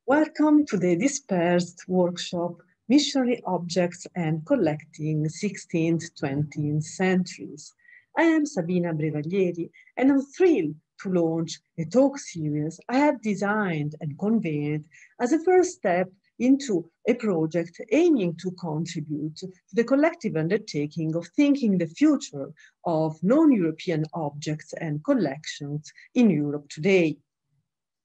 Welcome to the dispersed workshop, Missionary Objects and Collecting 16th-20th Centuries. I am Sabina Brevaglieri, and I'm thrilled to launch a talk series I have designed and convened as a first step into a project aiming to contribute to the collective undertaking of thinking the future of non-European objects and collections in Europe today.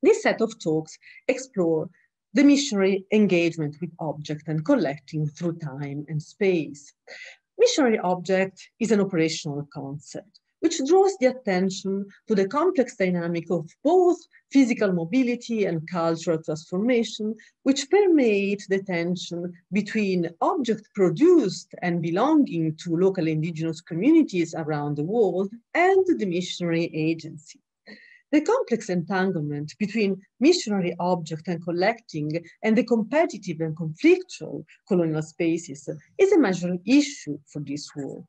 This set of talks explore the missionary engagement with object and collecting through time and space. Missionary object is an operational concept which draws the attention to the complex dynamic of both physical mobility and cultural transformation, which permeate the tension between object produced and belonging to local indigenous communities around the world and the missionary agency. The complex entanglement between missionary object and collecting and the competitive and conflictual colonial spaces is a major issue for this work.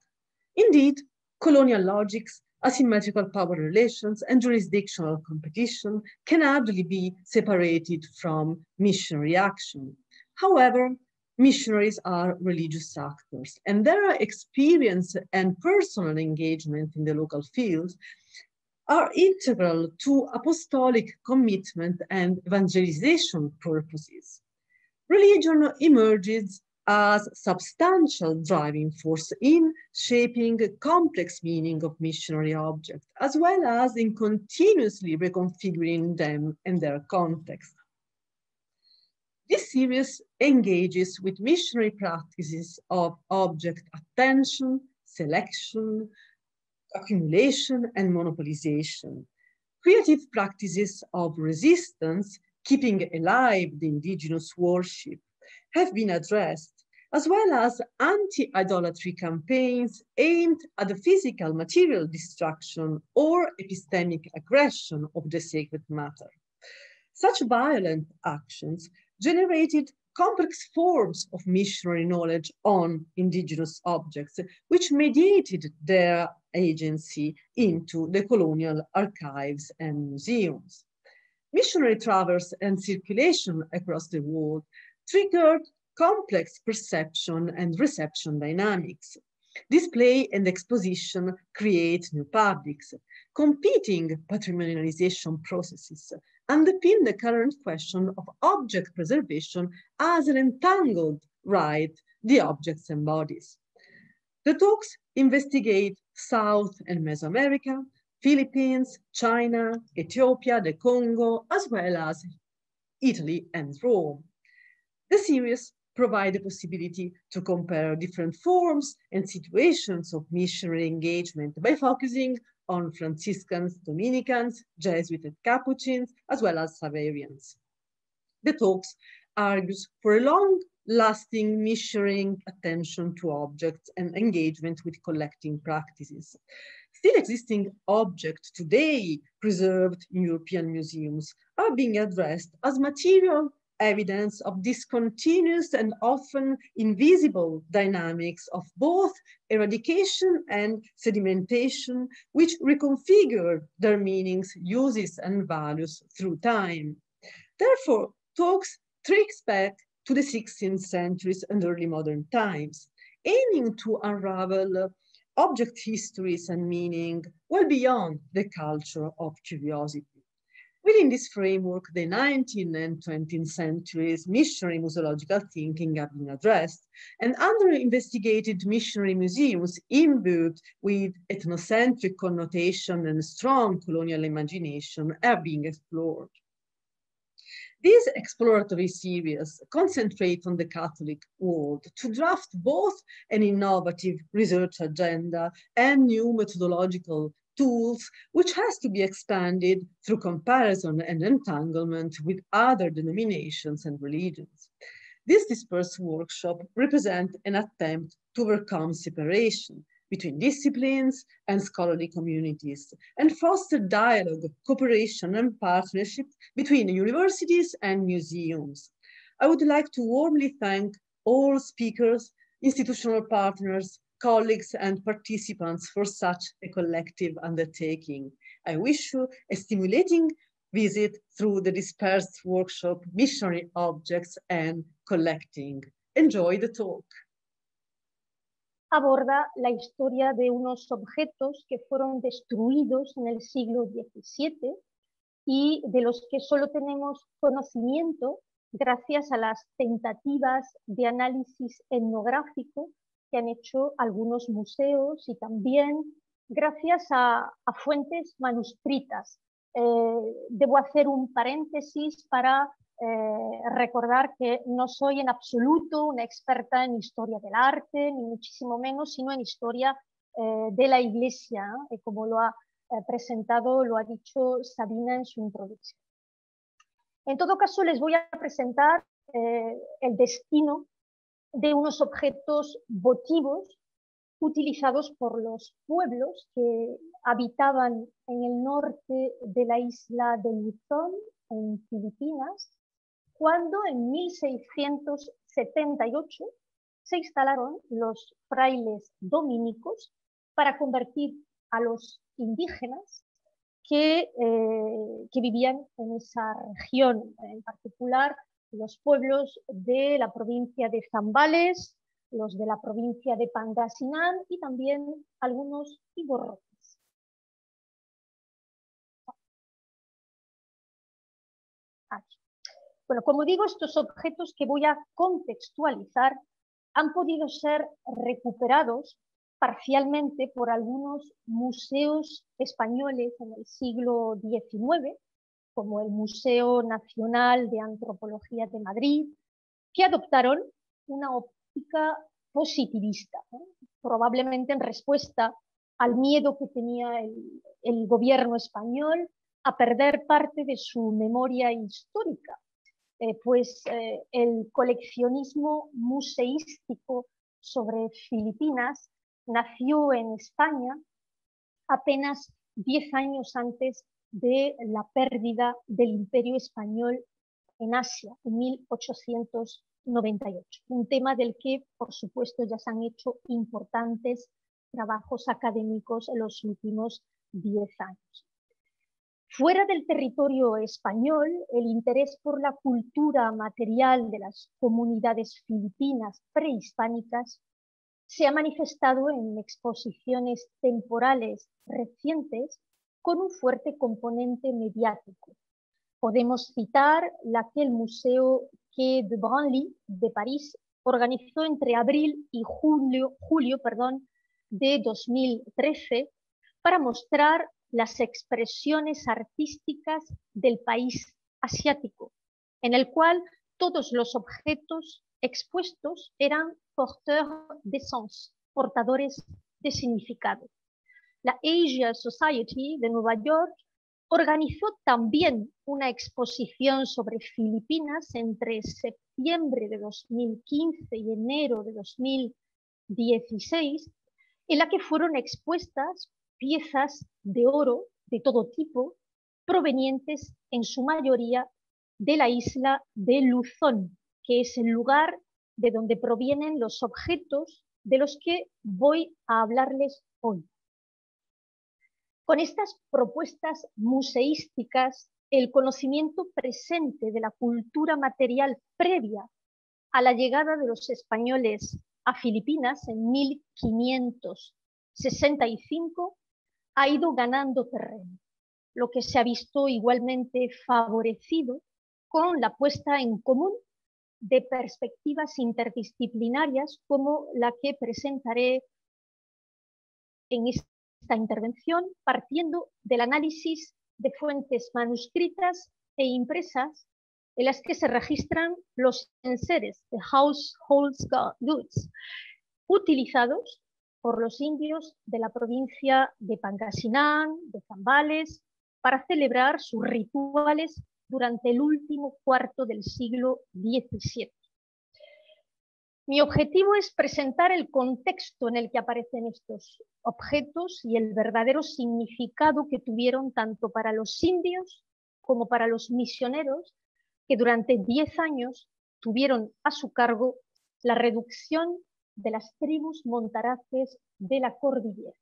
Indeed, colonial logics, asymmetrical power relations, and jurisdictional competition can hardly be separated from missionary action. However, missionaries are religious actors, and their experience and personal engagement in the local fields are integral to apostolic commitment and evangelization purposes. Religion emerges as substantial driving force in shaping a complex meaning of missionary objects, as well as in continuously reconfiguring them and their context. This series engages with missionary practices of object attention, selection, accumulation, and monopolization. Creative practices of resistance, keeping alive the indigenous worship, have been addressed, as well as anti-idolatry campaigns aimed at the physical material destruction or epistemic aggression of the sacred matter. Such violent actions generated complex forms of missionary knowledge on indigenous objects, which mediated their agency into the colonial archives and museums. Missionary travels and circulation across the world triggered complex perception and reception dynamics. Display and exposition create new publics. Competing patrimonialization processes underpin the current question of object preservation as an entangled right the objects embodies. The talks investigate South and Mesoamerica, Philippines, China, Ethiopia, the Congo, as well as Italy and Rome. The series provide the possibility to compare different forms and situations of missionary engagement by focusing on Franciscans, Dominicans, Jesuits and Capuchins, as well as Xaverians. The talks argues for a long-lasting missionary attention to objects and engagement with collecting practices. Still existing objects today preserved in European museums are being addressed as material evidence of discontinuous and often invisible dynamics of both eradication and sedimentation, which reconfigure their meanings, uses, and values through time. Therefore, talks trace back to the 16th centuries and early modern times, aiming to unravel object histories and meaning well beyond the culture of curiosity. Within this framework, the 19th and 20th centuries missionary museological thinking have been addressed, and under-investigated missionary museums imbued with ethnocentric connotation and strong colonial imagination are being explored. These exploratory series concentrate on the Catholic world to draft both an innovative research agenda and new methodological tools, which has to be expanded through comparison and entanglement with other denominations and religions. This dispersed workshop represents an attempt to overcome separation between disciplines and scholarly communities and foster dialogue, cooperation, and partnership between universities and museums. I would like to warmly thank all speakers, institutional partners, colleagues, and participants for such a collective undertaking. I wish you a stimulating visit through the dispersed workshop Missionary Objects and Collecting. Enjoy the talk. Aborda la historia de unos objetos que fueron destruidos en el siglo XVII y de los que solo tenemos conocimiento gracias a las tentativas de análisis etnográfico que han hecho algunos museos y también gracias a fuentes manuscritas. Debo hacer un paréntesis para recordar que no soy en absoluto una experta en historia del arte, ni muchísimo menos, sino en historia de la Iglesia, como lo ha presentado, lo ha dicho Sabina en su introducción. En todo caso, les voy a presentar el destino de unos objetos votivos utilizados por los pueblos que habitaban en el norte de la isla de Luzón, en Filipinas, cuando en 1678 se instalaron los frailes dominicos para convertir a los indígenas que vivían en esa región, en particular los pueblos de la provincia de Zambales, los de la provincia de Pangasinán y también algunos iborroques. Aquí. Bueno, como digo, estos objetos que voy a contextualizar han podido ser recuperados parcialmente por algunos museos españoles en el siglo XIX, como el Museo Nacional de Antropología de Madrid, que adoptaron una óptica positivista, ¿no? Probablemente en respuesta al miedo que tenía el gobierno español a perder parte de su memoria histórica. El coleccionismo museístico sobre Filipinas nació en España apenas 10 años antes de la pérdida del Imperio Español en Asia, en 1898. Un tema del que, por supuesto, ya se han hecho importantes trabajos académicos en los últimos 10 años. Fuera del territorio español, el interés por la cultura material de las comunidades filipinas prehispánicas se ha manifestado en exposiciones temporales recientes con un fuerte componente mediático. Podemos citar la que el Museo Quai de Branly de París organizó entre abril y julio de 2013 para mostrar las expresiones artísticas del país asiático, en el cual todos los objetos expuestos eran porteurs de sens, portadores de significado. La Asia Society de Nueva York organizó también una exposición sobre Filipinas entre septiembre de 2015 y enero de 2016, en la que fueron expuestas piezas de oro de todo tipo, provenientes en su mayoría de la isla de Luzón, que es el lugar de donde provienen los objetos de los que voy a hablarles hoy. Con estas propuestas museísticas, el conocimiento presente de la cultura material previa a la llegada de los españoles a Filipinas en 1565 ha ido ganando terreno, lo que se ha visto igualmente favorecido con la puesta en común de perspectivas interdisciplinarias como la que presentaré en esta intervención, partiendo del análisis de fuentes manuscritas e impresas en las que se registran los enseres de household goods utilizados por los indios de la provincia de Pangasinán, de Zambales, para celebrar sus rituales durante el último cuarto del siglo XVII. Mi objetivo es presentar el contexto en el que aparecen estos objetos y el verdadero significado que tuvieron tanto para los indios como para los misioneros que durante 10 años tuvieron a su cargo la reducción de las tribus montaraces de la cordillera.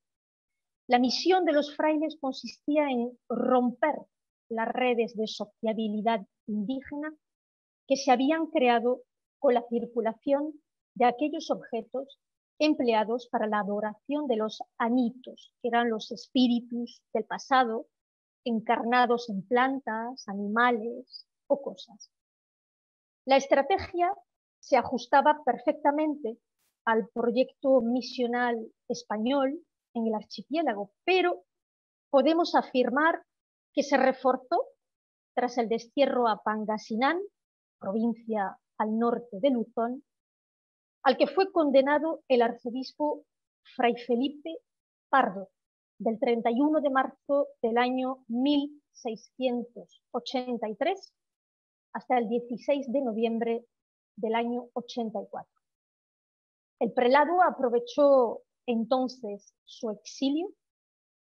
La misión de los frailes consistía en romper las redes de sociabilidad indígena que se habían creado con la circulación de aquellos objetos empleados para la adoración de los anitos, que eran los espíritus del pasado, encarnados en plantas, animales o cosas. La estrategia se ajustaba perfectamente al proyecto misional español en el archipiélago, pero podemos afirmar que se reforzó tras el destierro a Pangasinán, provincia al norte de Luzón, al que fue condenado el arzobispo Fray Felipe Pardo, del 31 de marzo del año 1683 hasta el 16 de noviembre del año 84. El prelado aprovechó entonces su exilio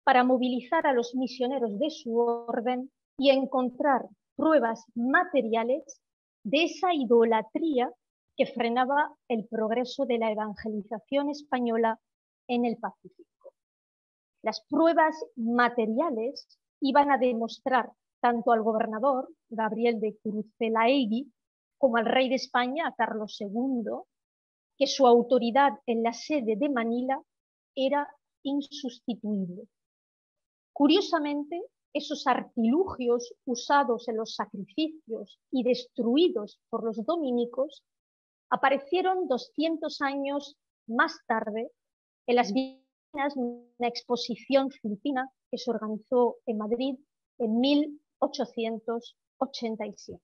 para movilizar a los misioneros de su orden y encontrar pruebas materiales de esa idolatría que frenaba el progreso de la evangelización española en el Pacífico. Las pruebas materiales iban a demostrar tanto al gobernador Gabriel de Curucelaegui como al rey de España, a Carlos II, que su autoridad en la sede de Manila era insustituible. Curiosamente, esos artilugios usados en los sacrificios y destruidos por los dominicos aparecieron 200 años más tarde en las Filipinas, una exposición filipina que se organizó en Madrid en 1887.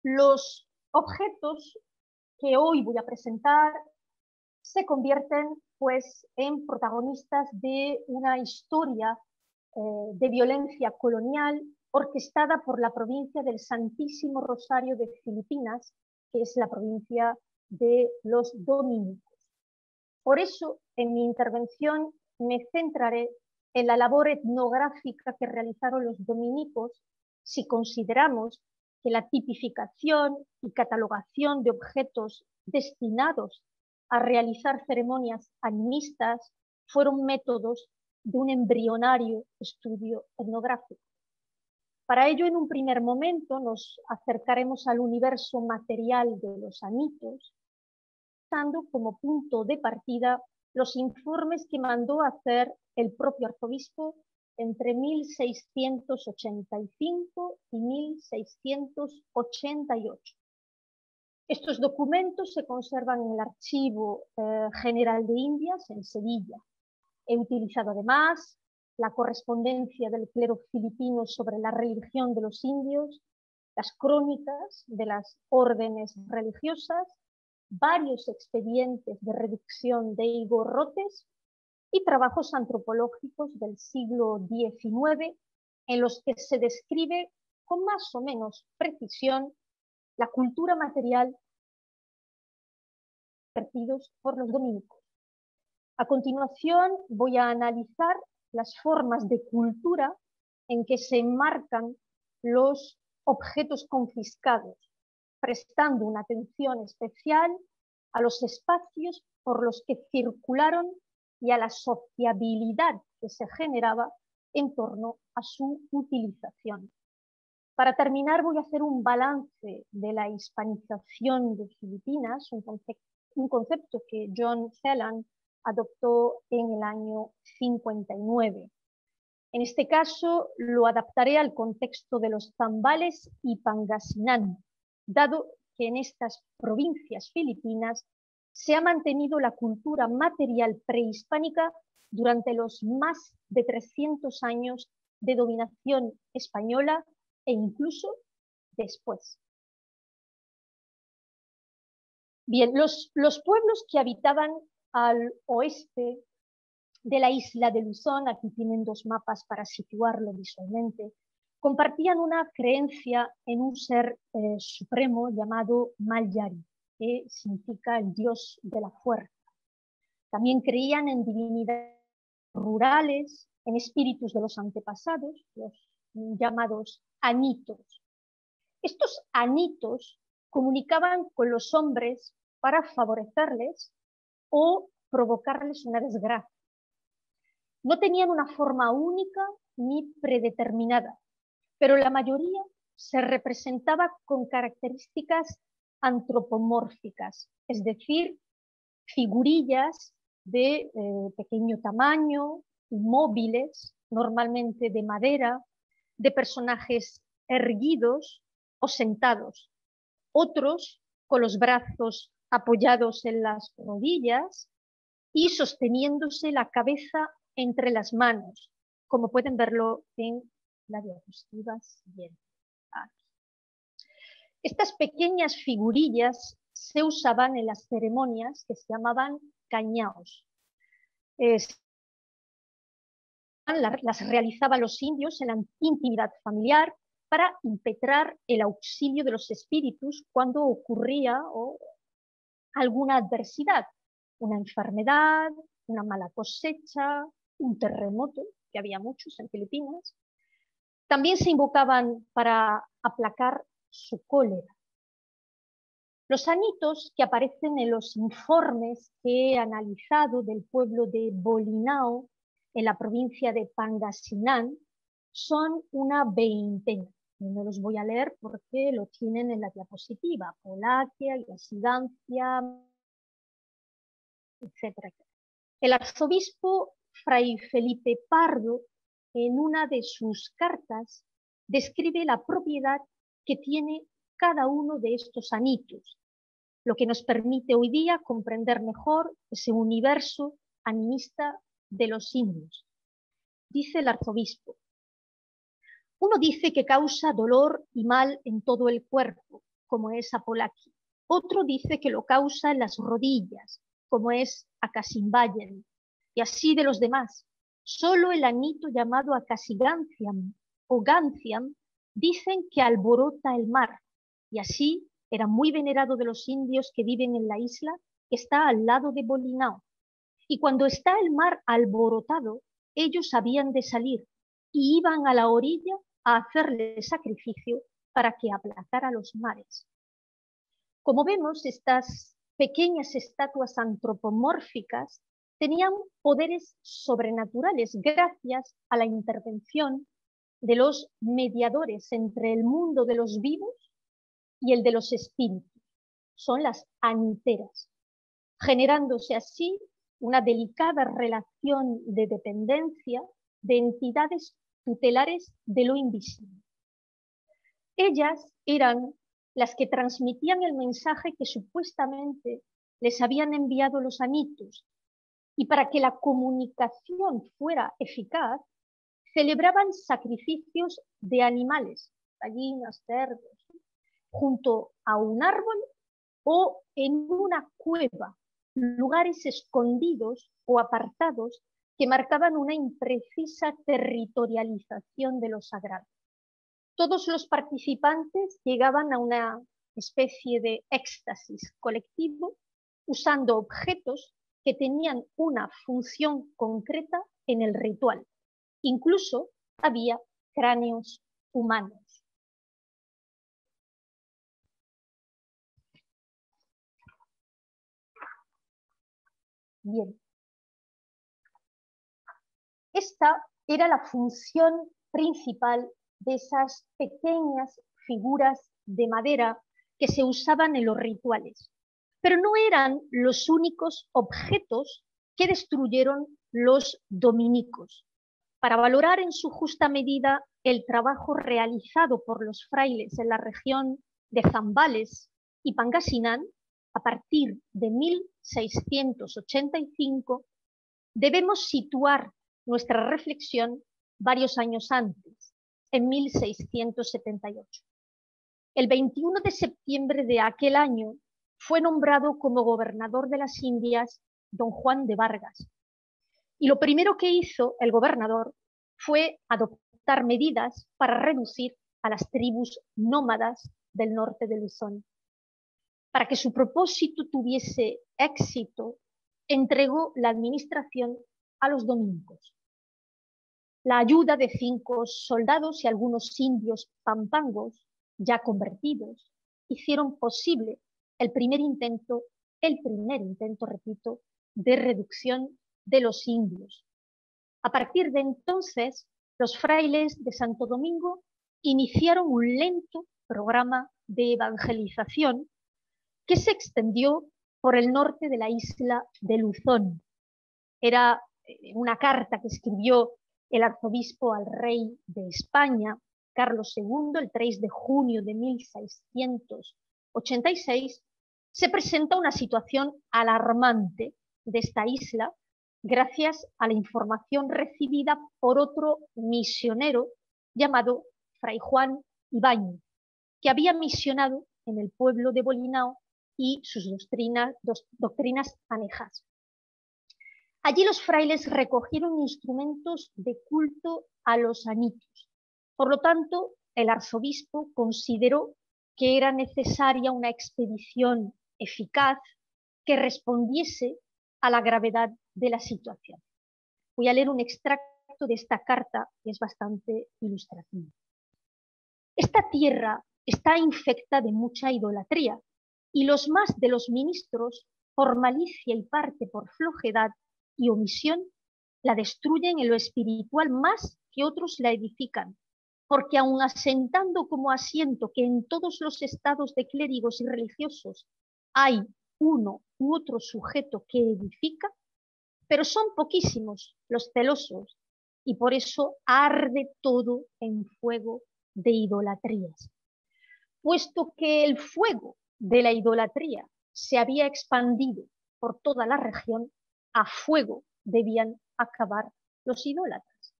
Los objetos que hoy voy a presentar se convierten pues en protagonistas de una historia de violencia colonial orquestada por la provincia del Santísimo Rosario de Filipinas, que es la provincia de los dominicos. Por eso, en mi intervención me centraré en la labor etnográfica que realizaron los dominicos si consideramos que la tipificación y catalogación de objetos destinados a realizar ceremonias animistas fueron métodos de un embrionario estudio etnográfico. Para ello, en un primer momento, nos acercaremos al universo material de los anitos, usando como punto de partida los informes que mandó hacer el propio arzobispo entre 1685 y 1688. Estos documentos se conservan en el Archivo General de Indias en Sevilla. He utilizado además la correspondencia del clero filipino sobre la religión de los indios, las crónicas de las órdenes religiosas, varios expedientes de reducción de higorrotes y trabajos antropológicos del siglo XIX en los que se describe con más o menos precisión la cultura material vertidos por los dominicos. A continuación voy a analizar las formas de cultura en que se enmarcan los objetos confiscados, prestando una atención especial a los espacios por los que circularon y a la sociabilidad que se generaba en torno a su utilización. Para terminar, voy a hacer un balance de la hispanización de Filipinas, un concepto que John Phelan adoptó en el año 59. En este caso, lo adaptaré al contexto de los Zambales y Pangasinán, dado que en estas provincias filipinas se ha mantenido la cultura material prehispánica durante los más de 300 años de dominación española e incluso después. Bien, los pueblos que habitaban al oeste de la isla de Luzón, aquí tienen dos mapas para situarlo visualmente, compartían una creencia en un ser supremo llamado Malyari, que significa el dios de la fuerza. También creían en divinidades rurales, en espíritus de los antepasados, los llamados anitos. Estos anitos comunicaban con los hombres para favorecerles o provocarles una desgracia. No tenían una forma única ni predeterminada, pero la mayoría se representaba con características antropomórficas, es decir, figurillas de pequeño tamaño, móviles, normalmente de madera, de personajes erguidos o sentados, otros con los brazos apoyados en las rodillas y sosteniéndose la cabeza entre las manos, como pueden verlo en la diapositiva siguiente. Estas pequeñas figurillas se usaban en las ceremonias que se llamaban cañaos. Las realizaban los indios en la intimidad familiar para impetrar el auxilio de los espíritus cuando ocurría alguna adversidad, una enfermedad, una mala cosecha, un terremoto, que había muchos en Filipinas. También se invocaban para aplacar su cólera. Los anitos que aparecen en los informes que he analizado del pueblo de Bolinao, en la provincia de Pangasinan, son una veintena. No los voy a leer porque lo tienen en la diapositiva. Polaquia, Yasigancia, etc. El arzobispo Fray Felipe Pardo, en una de sus cartas, describe la propiedad que tiene cada uno de estos anitos, lo que nos permite hoy día comprender mejor ese universo animista de los indios. Dice el arzobispo: uno dice que causa dolor y mal en todo el cuerpo, como es Apolaqui. Otro dice que lo causa en las rodillas, como es Acasimbayen, y así de los demás. Solo el anito llamado Acasiganciam o Ganciam dicen que alborota el mar, y así era muy venerado de los indios que viven en la isla que está al lado de Bolinao. Y cuando está el mar alborotado, ellos habían de salir y iban a la orilla a hacerle sacrificio para que aplacara los mares. Como vemos, estas pequeñas estatuas antropomórficas tenían poderes sobrenaturales gracias a la intervención de los mediadores entre el mundo de los vivos y el de los espíritus. Son las aniteras, generándose así una delicada relación de dependencia de entidades tutelares de lo invisible. Ellas eran las que transmitían el mensaje que supuestamente les habían enviado los anitos, y para que la comunicación fuera eficaz, celebraban sacrificios de animales, gallinas, cerdos, junto a un árbol o en una cueva, lugares escondidos o apartados que marcaban una imprecisa territorialización de lo sagrado. Todos los participantes llegaban a una especie de éxtasis colectivo usando objetos que tenían una función concreta en el ritual. Incluso había cráneos humanos. Bien. Esta era la función principal de esas pequeñas figuras de madera que se usaban en los rituales. Pero no eran los únicos objetos que destruyeron los dominicos. Para valorar en su justa medida el trabajo realizado por los frailes en la región de Zambales y Pangasinan, a partir de 1685, debemos situar nuestra reflexión varios años antes, en 1678. El 21 de septiembre de aquel año fue nombrado como gobernador de las Indias don Juan de Vargas. Y lo primero que hizo el gobernador fue adoptar medidas para reducir a las tribus nómadas del norte de Luzón. Para que su propósito tuviese éxito, entregó la administración a los dominicos. La ayuda de 5 soldados y algunos indios pampangos, ya convertidos, hicieron posible el primer intento, repito, de reducción de los indios. A partir de entonces, los frailes de Santo Domingo iniciaron un lento programa de evangelización que se extendió por el norte de la isla de Luzón. Era una carta que escribió el arzobispo al rey de España, Carlos II, el 3 de junio de 1686, se presenta una situación alarmante de esta isla gracias a la información recibida por otro misionero llamado Fray Juan Ibáñez, que había misionado en el pueblo de Bolinao y sus doctrinas anejas. Allí los frailes recogieron instrumentos de culto a los anitos. Por lo tanto, el arzobispo consideró que era necesaria una expedición eficaz que respondiese a la gravedad de la situación. Voy a leer un extracto de esta carta que es bastante ilustrativo. Esta tierra está infecta de mucha idolatría y los más de los ministros, por malicia y parte por flojedad y omisión, la destruyen en lo espiritual más que otros la edifican, porque aun asentando como asiento que en todos los estados de clérigos y religiosos hay uno u otro sujeto que edifica, pero son poquísimos los celosos y por eso arde todo en fuego de idolatrías. Puesto que el fuego de la idolatría se había expandido por toda la región, a fuego debían acabar los idólatras.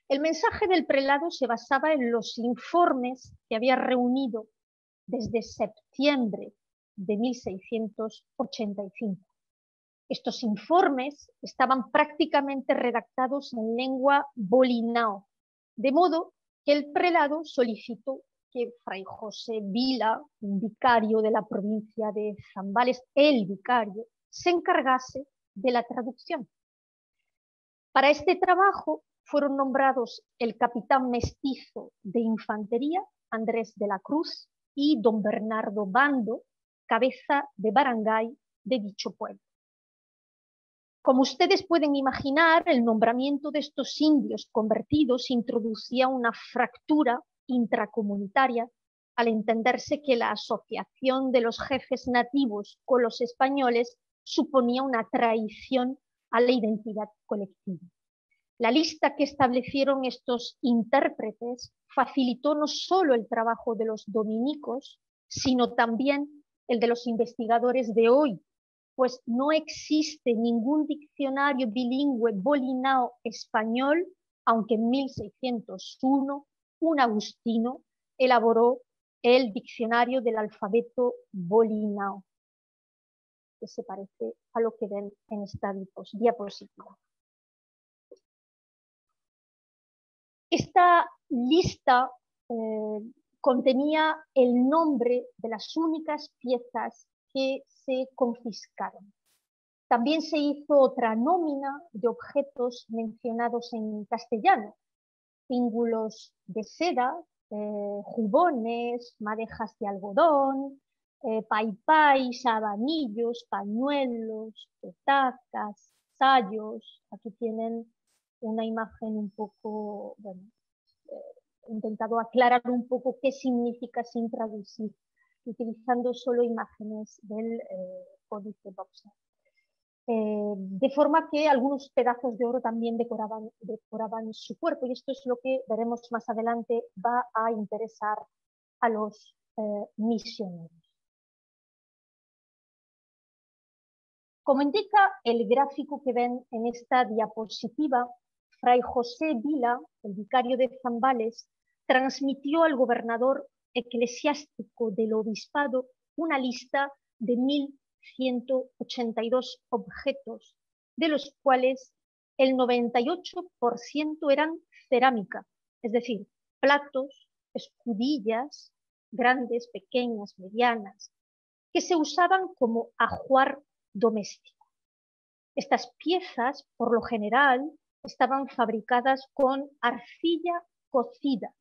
El mensaje del prelado se basaba en los informes que había reunido desde septiembre de 1685. Estos informes estaban prácticamente redactados en lengua bolinao, de modo que el prelado solicitó que Fray José Vila, un vicario de la provincia de Zambales, el vicario, se encargase de la traducción. Para este trabajo fueron nombrados el capitán mestizo de infantería, Andrés de la Cruz, y don Bernardo Bando, cabeza de barangay de dicho pueblo. Como ustedes pueden imaginar, el nombramiento de estos indios convertidos introducía una fractura intracomunitaria al entenderse que la asociación de los jefes nativos con los españoles suponía una traición a la identidad colectiva. La lista que establecieron estos intérpretes facilitó no solo el trabajo de los dominicos, sino también el de los investigadores de hoy, pues no existe ningún diccionario bilingüe bolinao español, aunque en 1601 un agustino elaboró el diccionario del alfabeto bolinao, que se parece a lo que ven en esta diapositiva. Esta lista contenía el nombre de las únicas piezas que se confiscaron. También se hizo otra nómina de objetos mencionados en castellano: cíngulos de seda, jubones, madejas de algodón, paipais, abanillos, pañuelos, petacas, sayos. Aquí tienen una imagen un poco, bueno, he intentado aclarar un poco qué significa sin traducir, utilizando solo imágenes del códice Boxer. De forma que algunos pedazos de oro también decoraban su cuerpo, y esto es lo que veremos más adelante va a interesar a los misioneros. Como indica el gráfico que ven en esta diapositiva, Fray José Vila, el vicario de Zambales, transmitió al gobernador eclesiástico del obispado una lista de 1.182 objetos, de los cuales el 98% eran cerámica, es decir, platos, escudillas, grandes, pequeñas, medianas, que se usaban como ajuar doméstico. Estas piezas, por lo general, estaban fabricadas con arcilla cocida,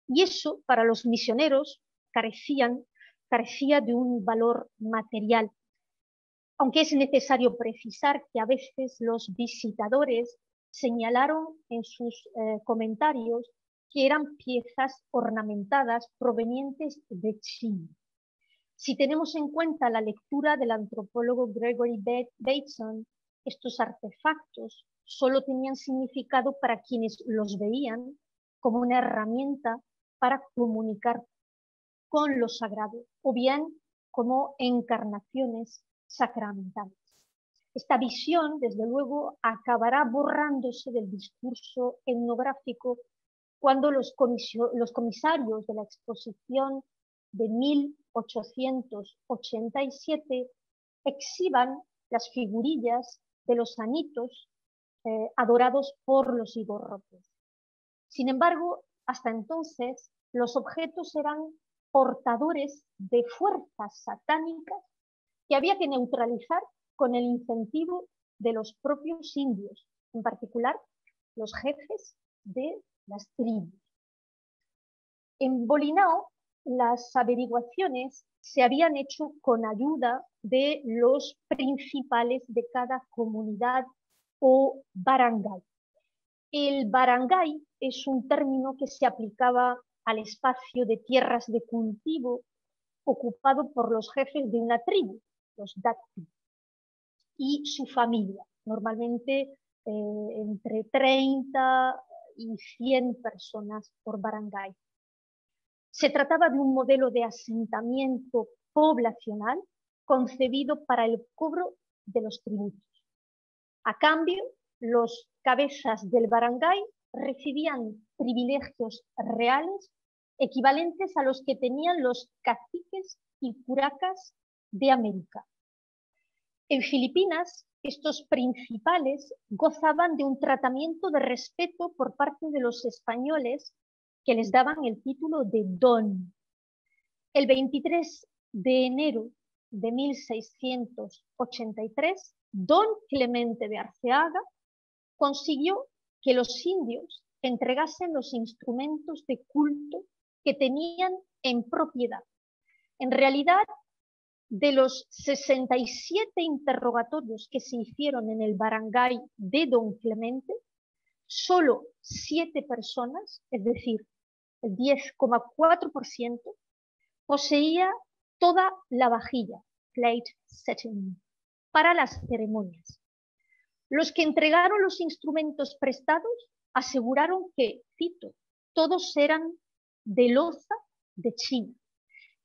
y eso para los misioneros carecía de un valor material, aunque es necesario precisar que a veces los visitadores señalaron en sus comentarios que eran piezas ornamentadas provenientes de China. Si tenemos en cuenta la lectura del antropólogo Gregory Bateson, estos artefactos solo tenían significado para quienes los veían como una herramienta para comunicar con lo sagrado, o bien como encarnaciones sacramentales. Esta visión, desde luego, acabará borrándose del discurso etnográfico cuando los comisarios de la exposición de 1887 exhiban las figurillas de los anitos adorados por los igorrotes. Sin embargo, hasta entonces, los objetos eran portadores de fuerzas satánicas que había que neutralizar con el incentivo de los propios indios, en particular los jefes de las tribus. En Bolinao, las averiguaciones se habían hecho con ayuda de los principales de cada comunidad o barangay. El barangay es un término que se aplicaba al espacio de tierras de cultivo ocupado por los jefes de una tribu, los dati, y su familia, normalmente entre 30 y 100 personas por barangay. Se trataba de un modelo de asentamiento poblacional concebido para el cobro de los tributos. A cambio, los cabezas del barangay recibían privilegios reales equivalentes a los que tenían los caciques y curacas de América. En Filipinas, estos principales gozaban de un tratamiento de respeto por parte de los españoles que les daban el título de don. El 23 de enero de 1683, don Clemente de Arceaga consiguió que los indios entregasen los instrumentos de culto que tenían en propiedad. En realidad, de los 67 interrogatorios que se hicieron en el barangay de don Clemente, solo 7 personas, es decir, el 10,4%, poseía toda la vajilla, plate setting, para las ceremonias. Los que entregaron los instrumentos prestados aseguraron que, cito, todos eran de loza de China,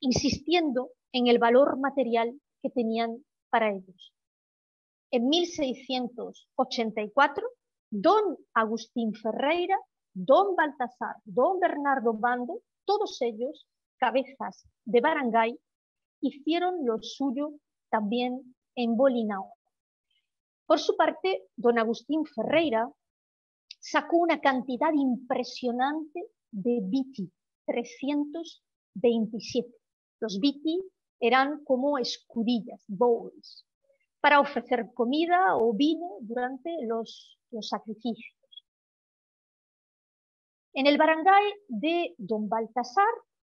insistiendo en el valor material que tenían para ellos. En 1684, don Agustín Ferreira, don Baltasar, don Bernardo Bando, todos ellos, cabezas de barangay, hicieron lo suyo también en Bolinao. Por su parte, don Agustín Ferreira sacó una cantidad impresionante de biti, 327. Los biti eran como escudillas, bowls, para ofrecer comida o vino durante los sacrificios. En el barangay de don Baltasar,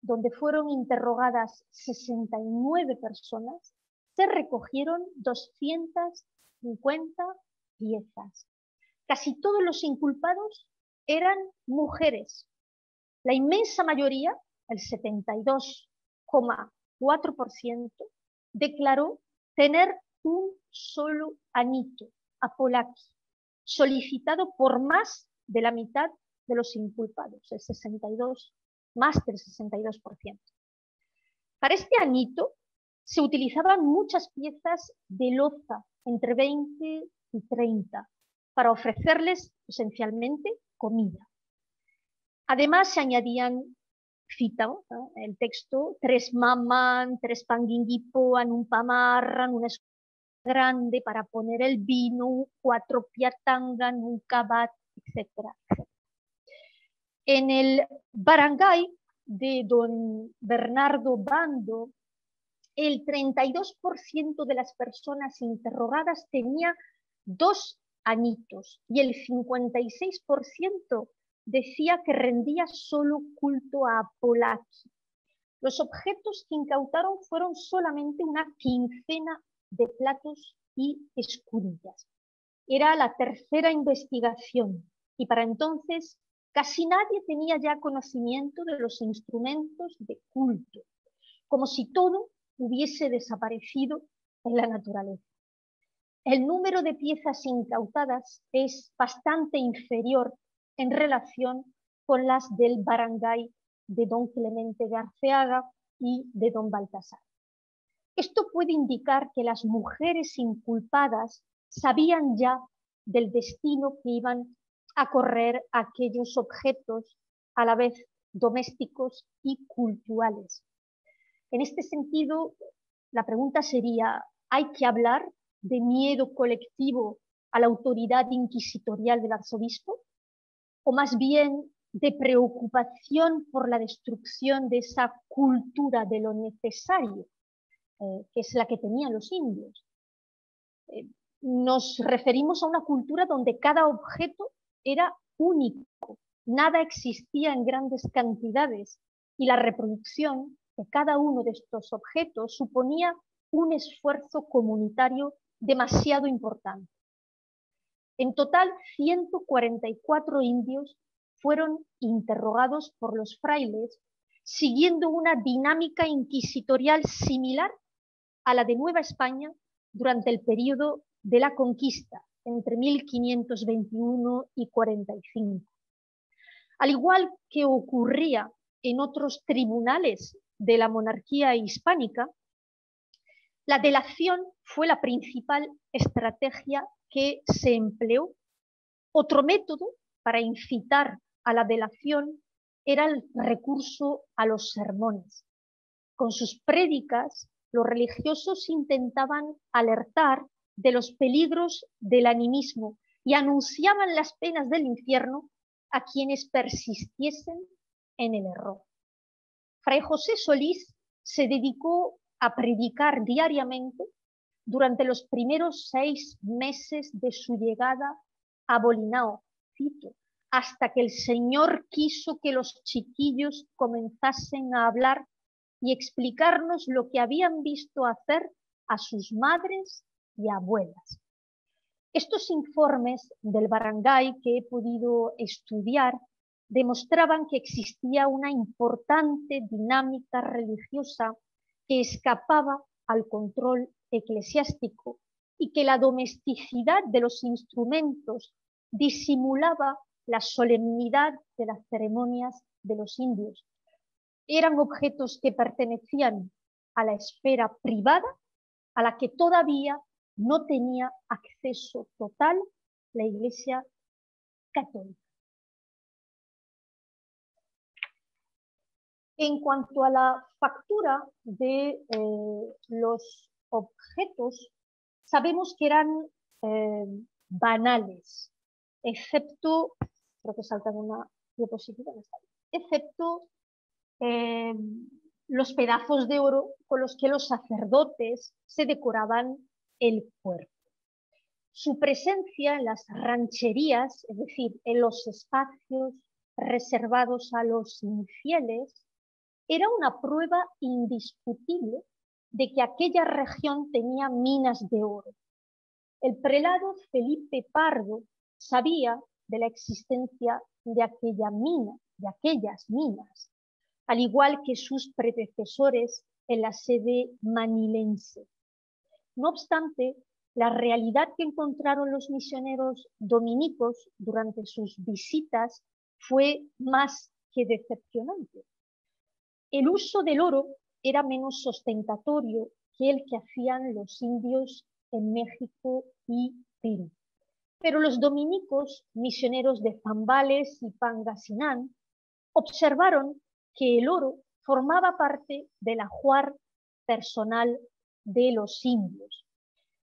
donde fueron interrogadas 69 personas, se recogieron 250 piezas. Casi todos los inculpados eran mujeres. La inmensa mayoría, el 72,4%, declaró tener un solo anito, apolaki, solicitado por más de la mitad de los inculpados, el 62, más del 62%. Para este anito se utilizaban muchas piezas de loza, entre 20 y 30, para ofrecerles esencialmente comida. Además se añadían, cita el texto, 3 maman, 3 panguinguipoan, un pamarran, una grande para poner el vino, 4 piatangan, un cabat, etcétera, etcétera. En el barangay de don Bernardo Bando, el 32% de las personas interrogadas tenía 2 anitos y el 56% decía que rendía solo culto a Apolaki. Los objetos que incautaron fueron solamente una quincena de platos y escudillas. Era la tercera investigación y para entonces casi nadie tenía ya conocimiento de los instrumentos de culto, como si todo hubiese desaparecido en la naturaleza. El número de piezas incautadas es bastante inferior en relación con las del barangay de don Clemente de Arceaga y de don Baltasar. Esto puede indicar que las mujeres inculpadas sabían ya del destino que iban a correr aquellos objetos a la vez domésticos y cultuales. En este sentido, la pregunta sería, ¿hay que hablar de miedo colectivo a la autoridad inquisitorial del arzobispo? ¿O más bien de preocupación por la destrucción de esa cultura de lo necesario, que es la que tenían los indios? Nos referimos a una cultura donde cada objeto era único, nada existía en grandes cantidades y la reproducción de cada uno de estos objetos suponía un esfuerzo comunitario demasiado importante. En total, 144 indios fueron interrogados por los frailes, siguiendo una dinámica inquisitorial similar a la de Nueva España durante el periodo de la conquista, entre 1521 y 45. Al igual que ocurría en otros tribunales de la monarquía hispánica, la delación fue la principal estrategia que se empleó. Otro método para incitar a la delación era el recurso a los sermones. Con sus prédicas, los religiosos intentaban alertar de los peligros del animismo y anunciaban las penas del infierno a quienes persistiesen en el error. Fray José Solís se dedicó a predicar diariamente durante los primeros 6 meses de su llegada a Bolinao, cito, hasta que el Señor quiso que los chiquillos comenzasen a hablar y explicarnos lo que habían visto hacer a sus madres y abuelas. Estos informes del barangay que he podido estudiar demostraban que existía una importante dinámica religiosa que escapaba al control eclesiástico y que la domesticidad de los instrumentos disimulaba la solemnidad de las ceremonias de los indios. Eran objetos que pertenecían a la esfera privada a la que todavía no tenía acceso total la Iglesia católica. En cuanto a la factura de los objetos, sabemos que eran banales, excepto, creo que salta en una diapositiva, excepto los pedazos de oro con los que los sacerdotes se decoraban el cuerpo. Su presencia en las rancherías, es decir, en los espacios reservados a los infieles, era una prueba indiscutible de que aquella región tenía minas de oro. El prelado Felipe Pardo sabía de la existencia de aquella mina, de aquellas minas, al igual que sus predecesores en la sede manilense. No obstante, la realidad que encontraron los misioneros dominicos durante sus visitas fue más que decepcionante. El uso del oro era menos ostentatorio que el que hacían los indios en México y Perú. Pero los dominicos, misioneros de Zambales y Pangasinán, observaron que el oro formaba parte del ajuar personal de los indios.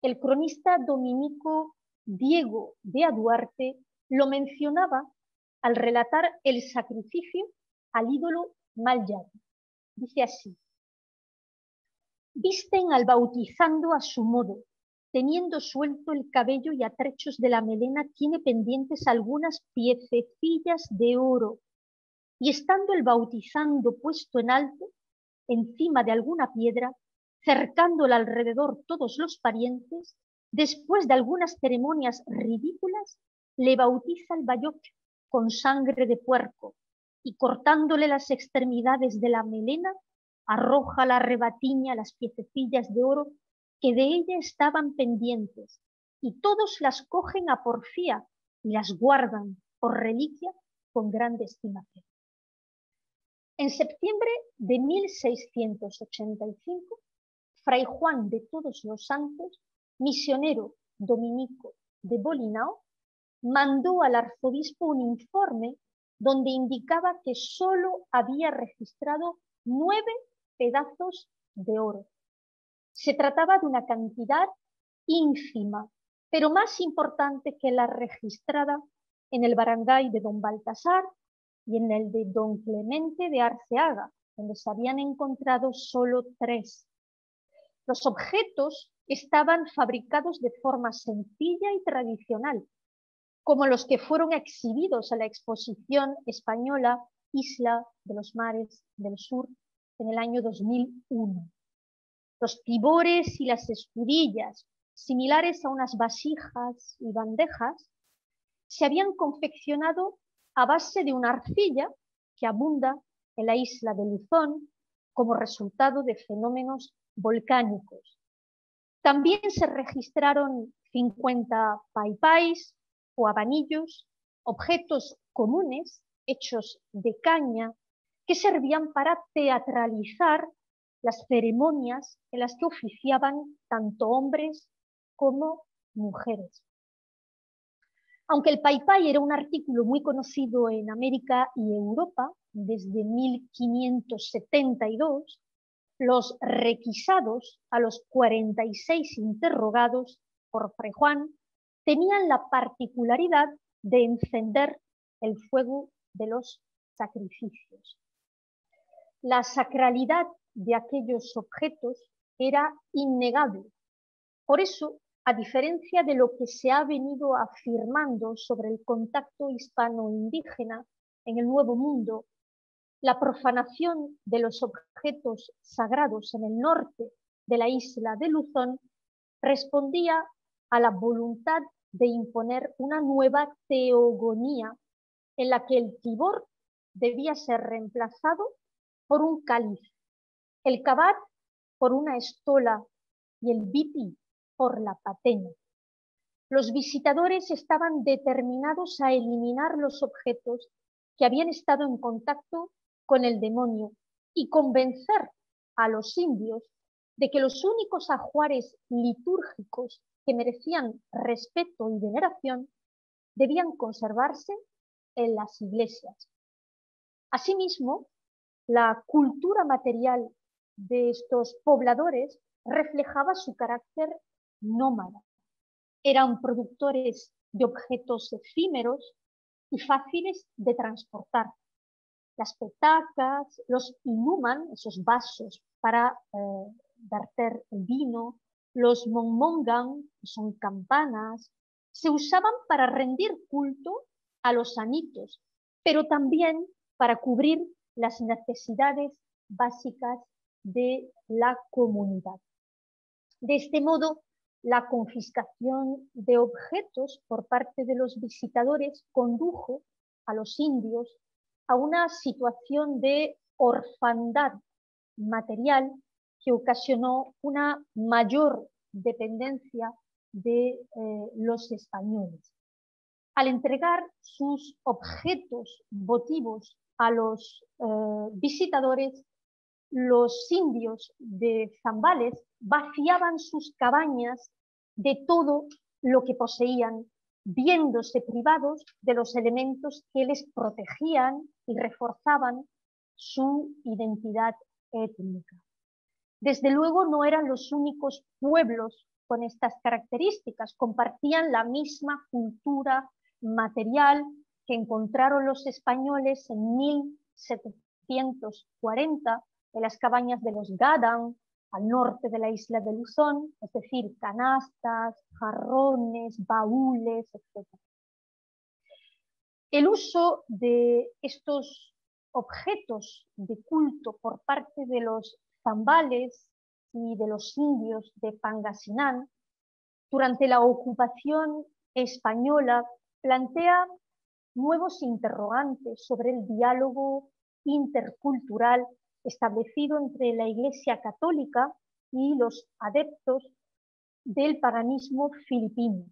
El cronista dominico Diego de Aduarte lo mencionaba al relatar el sacrificio al ídolo Malyari. Dice así: visten al bautizando a su modo, teniendo suelto el cabello y a trechos de la melena tiene pendientes algunas piececillas de oro, y estando el bautizando puesto en alto, encima de alguna piedra, cercándola alrededor todos los parientes, Después de algunas ceremonias ridículas, le bautiza el Bayoc con sangre de puerco y cortándole las extremidades de la melena, arroja a la rebatiña las piececillas de oro que de ella estaban pendientes, y todos las cogen a porfía y las guardan por reliquia con grande estimación. En septiembre de 1685, Fray Juan de Todos los Santos, misionero dominico de Bolinao, mandó al arzobispo un informe donde indicaba que solo había registrado 9 pedazos de oro. Se trataba de una cantidad ínfima, pero más importante que la registrada en el barangay de don Baltasar y en el de don Clemente de Arceaga, donde se habían encontrado solo 3. Los objetos estaban fabricados de forma sencilla y tradicional, como los que fueron exhibidos a la exposición española Isla de los Mares del Sur en el año 2001. Los tibores y las escudillas, similares a unas vasijas y bandejas, se habían confeccionado a base de una arcilla que abunda en la isla de Luzón como resultado de fenómenos volcánicos. También se registraron 50 paipais o habanillos, objetos comunes hechos de caña que servían para teatralizar las ceremonias en las que oficiaban tanto hombres como mujeres. Aunque el paipai era un artículo muy conocido en América y Europa desde 1572, los requisados a los 46 interrogados por Fray Juan tenían la particularidad de encender el fuego de los sacrificios. La sacralidad de aquellos objetos era innegable. Por eso, a diferencia de lo que se ha venido afirmando sobre el contacto hispano-indígena en el Nuevo Mundo, la profanación de los objetos sagrados en el norte de la isla de Luzón respondía a la voluntad de imponer una nueva teogonía en la que el tibor debía ser reemplazado por un cáliz, el cabat por una estola y el bipi por la patena. Los visitadores estaban determinados a eliminar los objetos que habían estado en contacto con el demonio y convencer a los indios de que los únicos ajuares litúrgicos que merecían respeto y veneración debían conservarse en las iglesias. Asimismo, la cultura material de estos pobladores reflejaba su carácter nómada. Eran productores de objetos efímeros y fáciles de transportar. Las petacas, los inuman, esos vasos para verter el vino, los monmongan, que son campanas, se usaban para rendir culto a los anitos, pero también para cubrir las necesidades básicas de la comunidad. De este modo, la confiscación de objetos por parte de los visitadores condujo a los indios a una situación de orfandad material que ocasionó una mayor dependencia de los españoles. Al entregar sus objetos votivos a los visitadores, los indios de Zambales vaciaban sus cabañas de todo lo que poseían, viéndose privados de los elementos que les protegían y reforzaban su identidad étnica. Desde luego no eran los únicos pueblos con estas características, compartían la misma cultura material que encontraron los españoles en 1740 en las cabañas de los Gadang, al norte de la isla de Luzón, es decir, canastas, jarrones, baúles, etc. El uso de estos objetos de culto por parte de los zambales y de los indios de Pangasinán durante la ocupación española plantea nuevos interrogantes sobre el diálogo intercultural establecido entre la Iglesia Católica y los adeptos del paganismo filipino.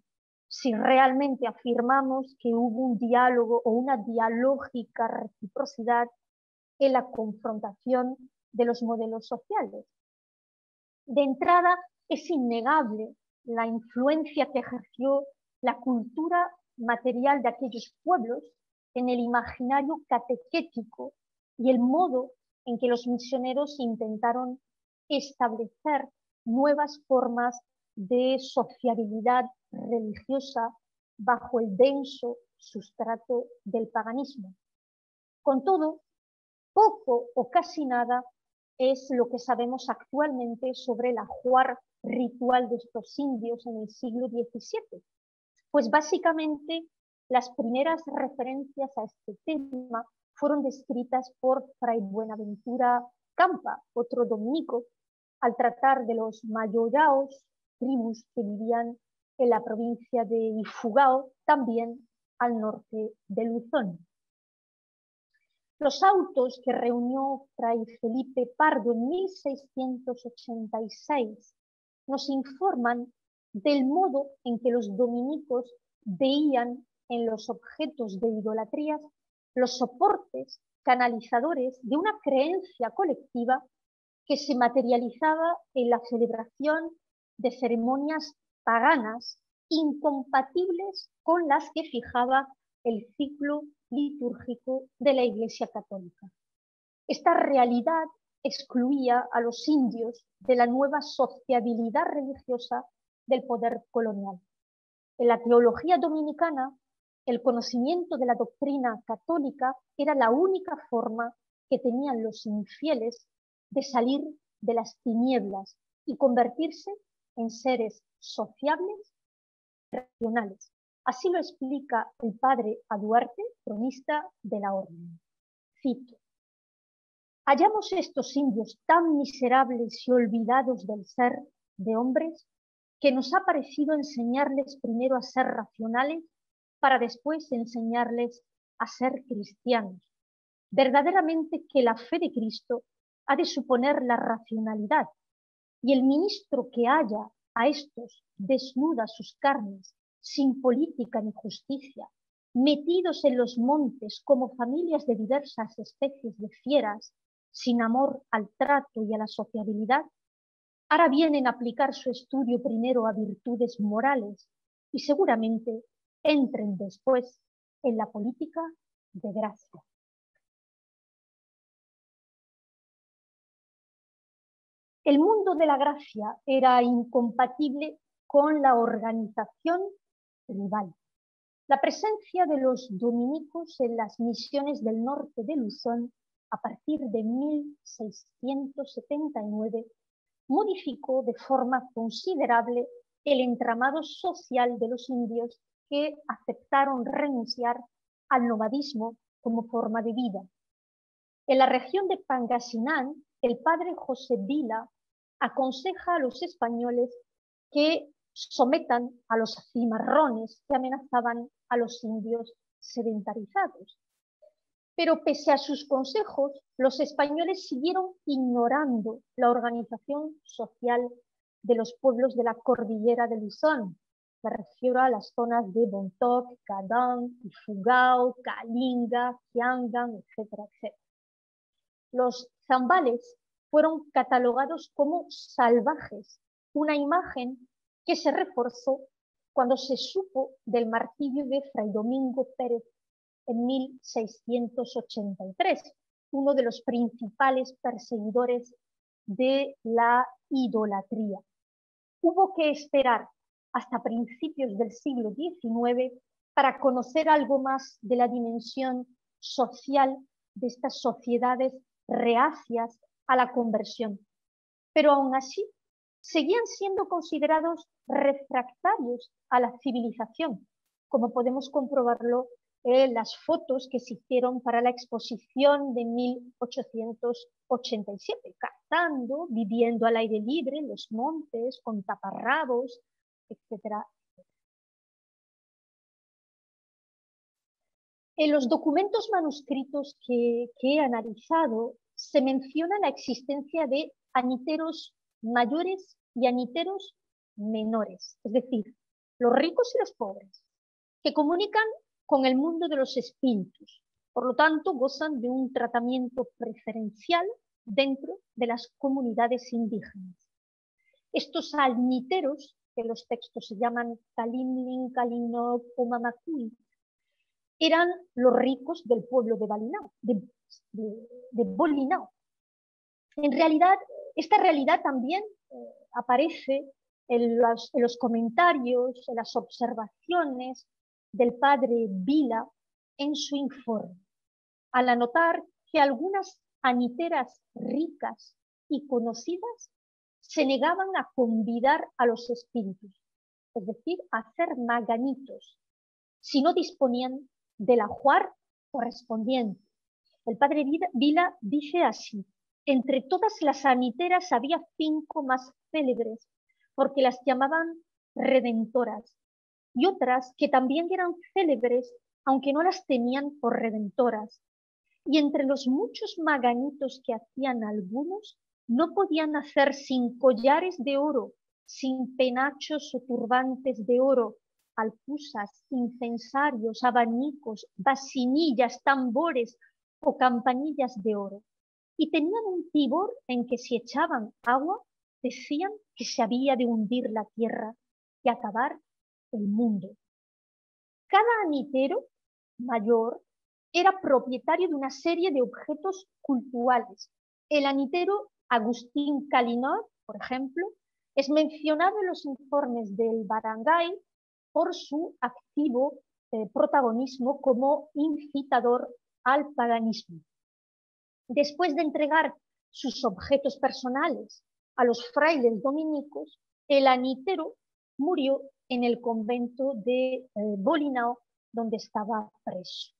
Si realmente afirmamos que hubo un diálogo o una dialógica reciprocidad en la confrontación de los modelos sociales. De entrada, es innegable la influencia que ejerció la cultura material de aquellos pueblos en el imaginario catequético y el modo en que los misioneros intentaron establecer nuevas formas de sociabilidad religiosa bajo el denso sustrato del paganismo. Con todo, poco o casi nada es lo que sabemos actualmente sobre el ajuar ritual de estos indios en el siglo XVII. Pues básicamente las primeras referencias a este tema fueron descritas por Fray Buenaventura Campa, otro dominico, al tratar de los mayoyaos, tribus que vivían en la provincia de Ifugao, también al norte de Luzón. Los autos que reunió Fray Felipe Pardo en 1686 nos informan del modo en que los dominicos veían en los objetos de idolatría los soportes canalizadores de una creencia colectiva que se materializaba en la celebración de ceremonias paganas incompatibles con las que fijaba el ciclo litúrgico de la Iglesia Católica. Esta realidad excluía a los indios de la nueva sociabilidad religiosa del poder colonial. En la teología dominicana, el conocimiento de la doctrina católica era la única forma que tenían los infieles de salir de las tinieblas y convertirse en seres sociables y racionales. Así lo explica el padre Aduarte, cronista de la orden. Cito: hallamos estos indios tan miserables y olvidados del ser de hombres que nos ha parecido enseñarles primero a ser racionales para después enseñarles a ser cristianos. Verdaderamente que la fe de Cristo ha de suponer la racionalidad, y el ministro que halla a estos desnuda sus carnes, sin política ni justicia, metidos en los montes como familias de diversas especies de fieras, sin amor al trato y a la sociabilidad, hará bien en aplicar su estudio primero a virtudes morales y seguramente entren después en la política de gracia. El mundo de la gracia era incompatible con la organización tribal. La presencia de los dominicos en las misiones del norte de Luzón a partir de 1679 modificó de forma considerable el entramado social de los indios que aceptaron renunciar al nomadismo como forma de vida. En la región de Pangasinán, el padre José Vila aconseja a los españoles que sometan a los cimarrones que amenazaban a los indios sedentarizados. Pero pese a sus consejos, los españoles siguieron ignorando la organización social de los pueblos de la cordillera de Luzón. Me refiero a las zonas de Bontoc, Cadán, Ifugao, Calinga, Quiangan, etcétera, etcétera. Los zambales fueron catalogados como salvajes, una imagen que se reforzó cuando se supo del martirio de Fray Domingo Pérez en 1683, uno de los principales perseguidores de la idolatría. Hubo que esperar hasta principios del siglo XIX para conocer algo más de la dimensión social de estas sociedades reacias a la conversión. Pero aún así, seguían siendo considerados refractarios a la civilización, como podemos comprobarlo en las fotos que se hicieron para la exposición de 1887, cazando, viviendo al aire libre en los montes, con taparrabos, etcétera. En los documentos manuscritos que he analizado se menciona la existencia de aniteros mayores y aniteros menores, es decir, los ricos y los pobres, que comunican con el mundo de los espíritus. Por lo tanto, gozan de un tratamiento preferencial dentro de las comunidades indígenas. Estos aniteros, que los textos se llaman Kalimlin, Kalinop o Mamacuy, eran los ricos del pueblo de Bolinao. En realidad, esta realidad también aparece en los comentarios, en las observaciones del padre Vila en su informe, al anotar que algunas aniteras ricas y conocidas se negaban a convidar a los espíritus, es decir, a hacer maganitos, si no disponían del ajuar correspondiente. El padre Vila dice así: entre todas las aniteras había 5 más célebres, porque las llamaban redentoras, y otras que también eran célebres, aunque no las tenían por redentoras. Y entre los muchos maganitos que hacían algunos, no podían hacer sin collares de oro, sin penachos o turbantes de oro, alcusas, incensarios, abanicos, vasinillas, tambores o campanillas de oro. Y tenían un tibor en que si echaban agua, decían que se había de hundir la tierra y acabar el mundo. Cada anitero mayor era propietario de una serie de objetos cultuales. El anitero Agustín Kalinov, por ejemplo, es mencionado en los informes del barangay por su activo protagonismo como incitador al paganismo. Después de entregar sus objetos personales a los frailes dominicos, el anitero murió en el convento de Bolinao, donde estaba preso.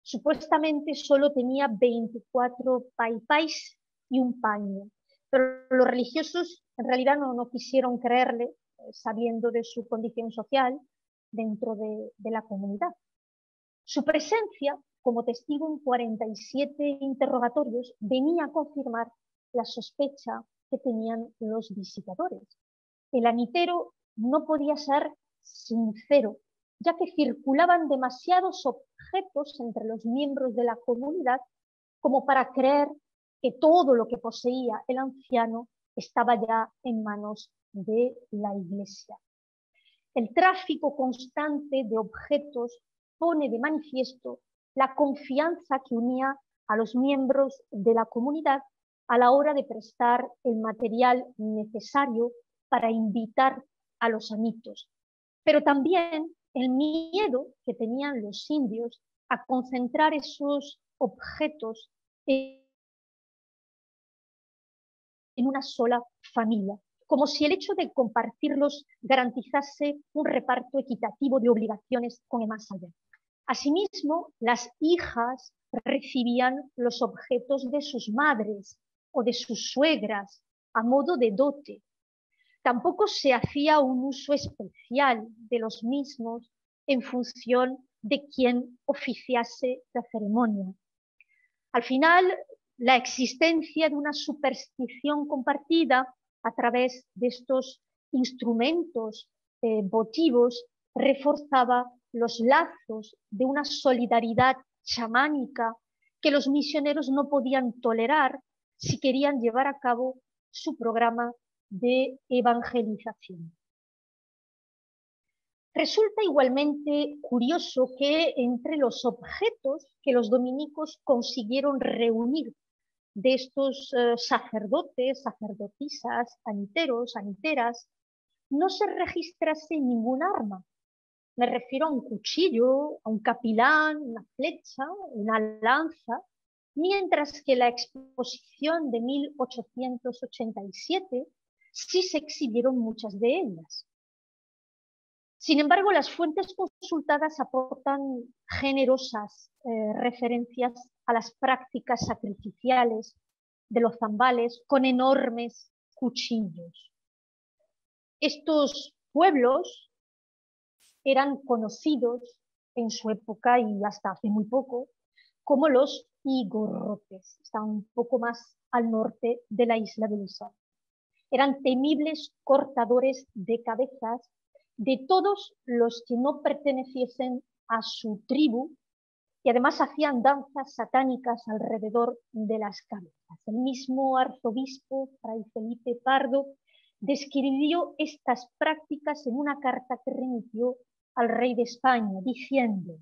Supuestamente solo tenía 24 paipais y un paño, pero los religiosos en realidad no quisieron creerle, sabiendo de su condición social dentro de la comunidad. Su presencia como testigo en 47 interrogatorios venía a confirmar la sospecha que tenían los visitadores. El anitero no podía ser sincero, ya que circulaban demasiados objetos entre los miembros de la comunidad como para creer que todo lo que poseía el anciano estaba ya en manos de la Iglesia. El tráfico constante de objetos pone de manifiesto la confianza que unía a los miembros de la comunidad a la hora de prestar el material necesario para invitar a los amitos, pero también el miedo que tenían los indios a concentrar esos objetos en una sola familia, como si el hecho de compartirlos garantizase un reparto equitativo de obligaciones con el más allá. Asimismo, las hijas recibían los objetos de sus madres o de sus suegras a modo de dote. Tampoco se hacía un uso especial de los mismos en función de quién oficiase la ceremonia. Al final, la existencia de una superstición compartida a través de estos instrumentos votivos reforzaba los lazos de una solidaridad chamánica que los misioneros no podían tolerar si querían llevar a cabo su programa de evangelización. Resulta igualmente curioso que entre los objetos que los dominicos consiguieron reunir de estos sacerdotes, sacerdotisas, aniteros, aniteras, no se registrase ningún arma. Me refiero a un cuchillo, a un capilán, una flecha, una lanza, mientras que la exposición de 1887 sí se exhibieron muchas de ellas. Sin embargo, las fuentes consultadas aportan generosas referencias a las prácticas sacrificiales de los zambales con enormes cuchillos. Estos pueblos eran conocidos en su época y hasta hace muy poco como los igorrotes. Estaban un poco más al norte de la isla de Luzón. Eran temibles cortadores de cabezas de todos los que no perteneciesen a su tribu y además hacían danzas satánicas alrededor de las cabezas. El mismo arzobispo, Fray Felipe Pardo, describió estas prácticas en una carta que remitió al rey de España, diciendo: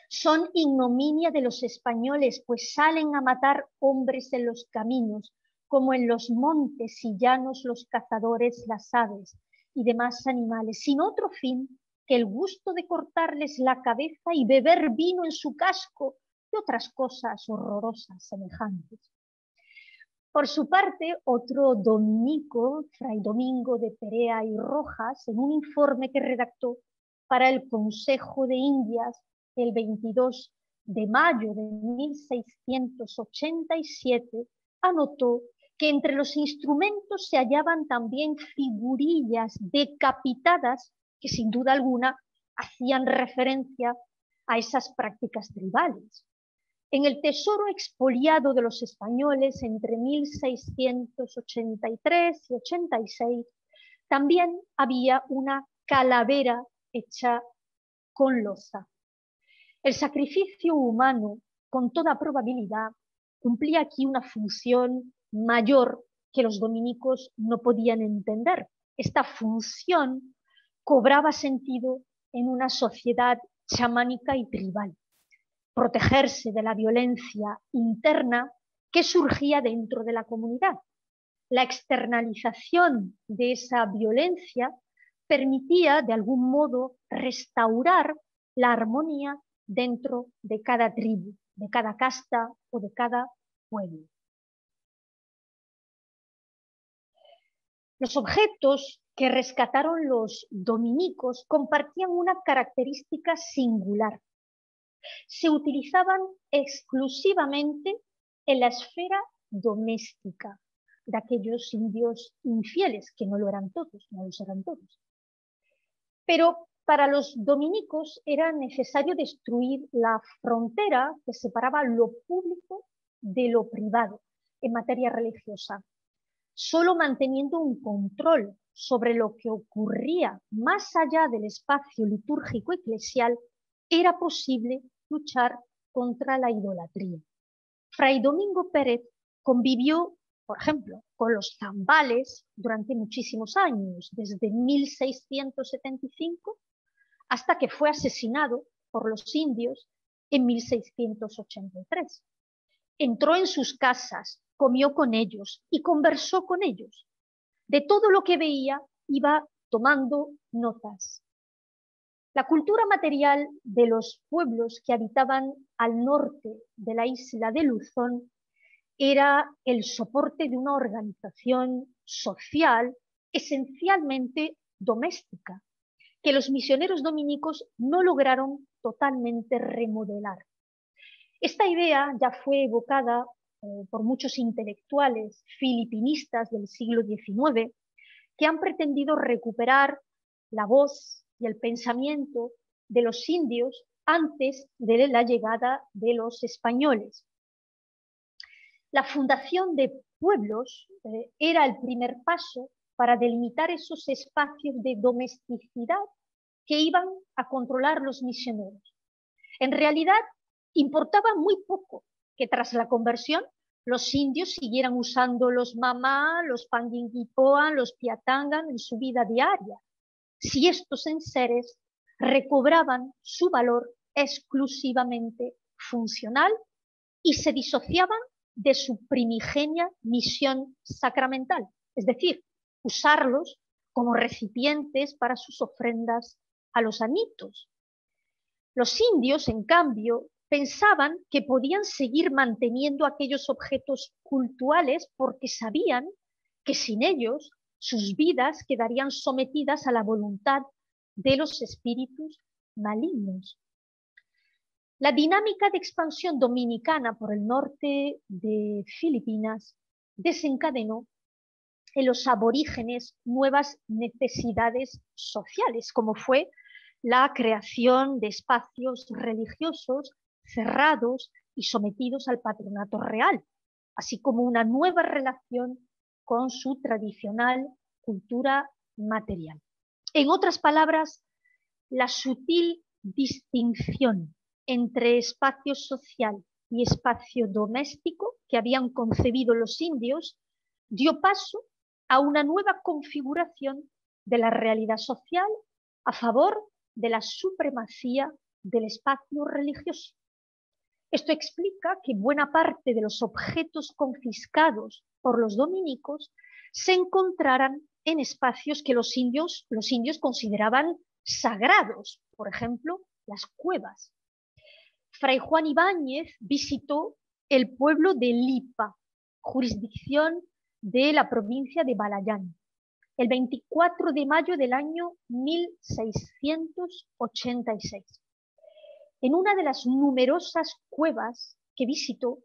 son ignominia de los españoles, pues salen a matar hombres en los caminos, como en los montes y llanos los cazadores, las aves y demás animales, sin otro fin que el gusto de cortarles la cabeza y beber vino en su casco y otras cosas horrorosas semejantes. Por su parte, otro dominico, Fray Domingo de Perea y Rojas, en un informe que redactó para el Consejo de Indias el 22 de mayo de 1687, anotó que entre los instrumentos se hallaban también figurillas decapitadas que sin duda alguna hacían referencia a esas prácticas tribales. En el tesoro expoliado de los españoles entre 1683 y 86 también había una calavera hecha con loza. El sacrificio humano, con toda probabilidad, cumplía aquí una función mayor que los dominicos no podían entender. Esta función cobraba sentido en una sociedad chamánica y tribal. Protegerse de la violencia interna que surgía dentro de la comunidad. La externalización de esa violencia permitía de algún modo restaurar la armonía dentro de cada tribu, de cada casta o de cada pueblo. Los objetos que rescataron los dominicos compartían una característica singular. Se utilizaban exclusivamente en la esfera doméstica de aquellos indios infieles, que no lo eran todos, no los eran todos. Pero para los dominicos era necesario destruir la frontera que separaba lo público de lo privado en materia religiosa. Solo manteniendo un control sobre lo que ocurría más allá del espacio litúrgico eclesial era posible luchar contra la idolatría. Fray Domingo Pérez convivió, por ejemplo, con los zambales durante muchísimos años, desde 1675 hasta que fue asesinado por los indios en 1683. Entró en sus casas, comió con ellos y conversó con ellos. De todo lo que veía iba tomando notas. La cultura material de los pueblos que habitaban al norte de la isla de Luzón era el soporte de una organización social esencialmente doméstica, que los misioneros dominicos no lograron totalmente remodelar. Esta idea ya fue evocada por muchos intelectuales filipinistas del siglo XIX que han pretendido recuperar la voz y el pensamiento de los indios antes de la llegada de los españoles. La fundación de pueblos era el primer paso para delimitar esos espacios de domesticidad que iban a controlar los misioneros. En realidad, importaba muy poco que tras la conversión los indios siguieran usando los mamá, los panguinguipoan, los piatangan en su vida diaria, si estos enseres recobraban su valor exclusivamente funcional y se disociaban de su primigenia misión sacramental, es decir, usarlos como recipientes para sus ofrendas a los anitos. Los indios, en cambio, pensaban que podían seguir manteniendo aquellos objetos cultuales porque sabían que sin ellos sus vidas quedarían sometidas a la voluntad de los espíritus malignos. La dinámica de expansión dominicana por el norte de Filipinas desencadenó en los aborígenes nuevas necesidades sociales, como fue la creación de espacios religiosos cerrados y sometidos al patronato real, así como una nueva relación con su tradicional cultura material. En otras palabras, la sutil distinción entre espacio social y espacio doméstico que habían concebido los indios dio paso a una nueva configuración de la realidad social a favor de la supremacía del espacio religioso. Esto explica que buena parte de los objetos confiscados por los dominicos se encontraran en espacios que los indios consideraban sagrados, por ejemplo, las cuevas. Fray Juan Ibáñez visitó el pueblo de Lipa, jurisdicción de la provincia de Balayán, el 24 de mayo del año 1686. En una de las numerosas cuevas que visitó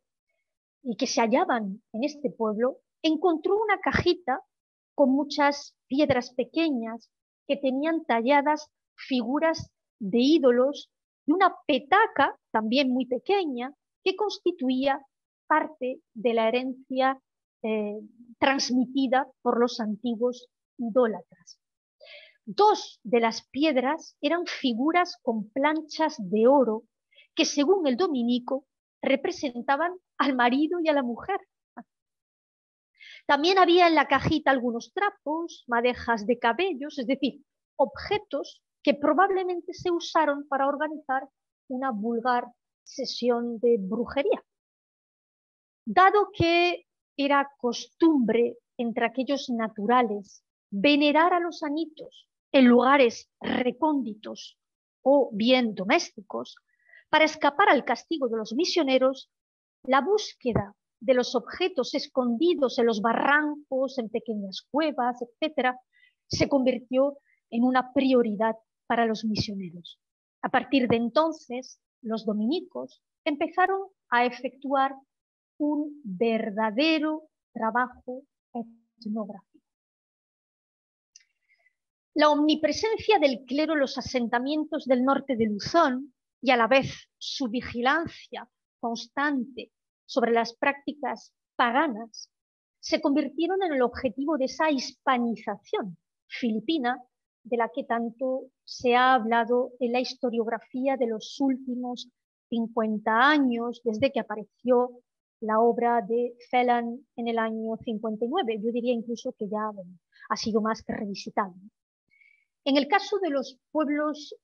y que se hallaban en este pueblo, encontró una cajita con muchas piedras pequeñas que tenían talladas figuras de ídolos y una petaca también muy pequeña que constituía parte de la herencia transmitida por los antiguos idólatras. Dos de las piedras eran figuras con planchas de oro que, según el dominico, representaban al marido y a la mujer. También había en la cajita algunos trapos, madejas de cabellos, es decir, objetos que probablemente se usaron para organizar una vulgar sesión de brujería. Dado que era costumbre entre aquellos naturales venerar a los anitos en lugares recónditos o bien domésticos, para escapar al castigo de los misioneros, la búsqueda de los objetos escondidos en los barrancos, en pequeñas cuevas, etc., se convirtió en una prioridad para los misioneros. A partir de entonces, los dominicos empezaron a efectuar un verdadero trabajo etnográfico. La omnipresencia del clero en los asentamientos del norte de Luzón y a la vez su vigilancia constante sobre las prácticas paganas se convirtieron en el objetivo de esa hispanización filipina de la que tanto se ha hablado en la historiografía de los últimos 50 años, desde que apareció la obra de Phelan en el año 59. Yo diría incluso que ya ha sido más que revisitado. En el caso de los pueblos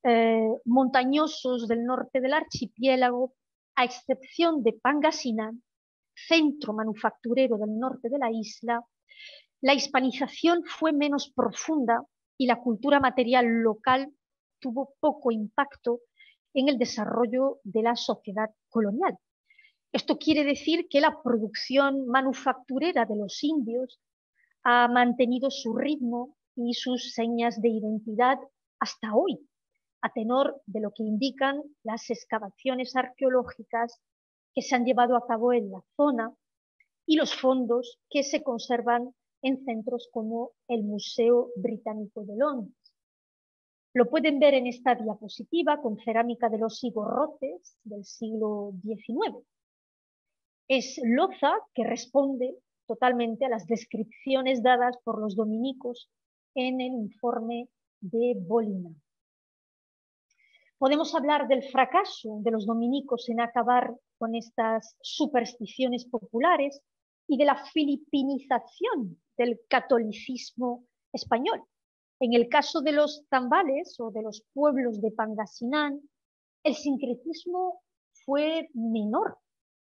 montañosos del norte del archipiélago, a excepción de Pangasinan, centro manufacturero del norte de la isla, la hispanización fue menos profunda y la cultura material local tuvo poco impacto en el desarrollo de la sociedad colonial. Esto quiere decir que la producción manufacturera de los indios ha mantenido su ritmo y sus señas de identidad hasta hoy, a tenor de lo que indican las excavaciones arqueológicas que se han llevado a cabo en la zona y los fondos que se conservan en centros como el Museo Británico de Londres. Lo pueden ver en esta diapositiva con cerámica de los Igorrotes del siglo XIX. Es loza que responde totalmente a las descripciones dadas por los dominicos en el informe de Bolina. Podemos hablar del fracaso de los dominicos en acabar con estas supersticiones populares y de la filipinización del catolicismo español. En el caso de los tambales o de los pueblos de Pangasinan, el sincretismo fue menor,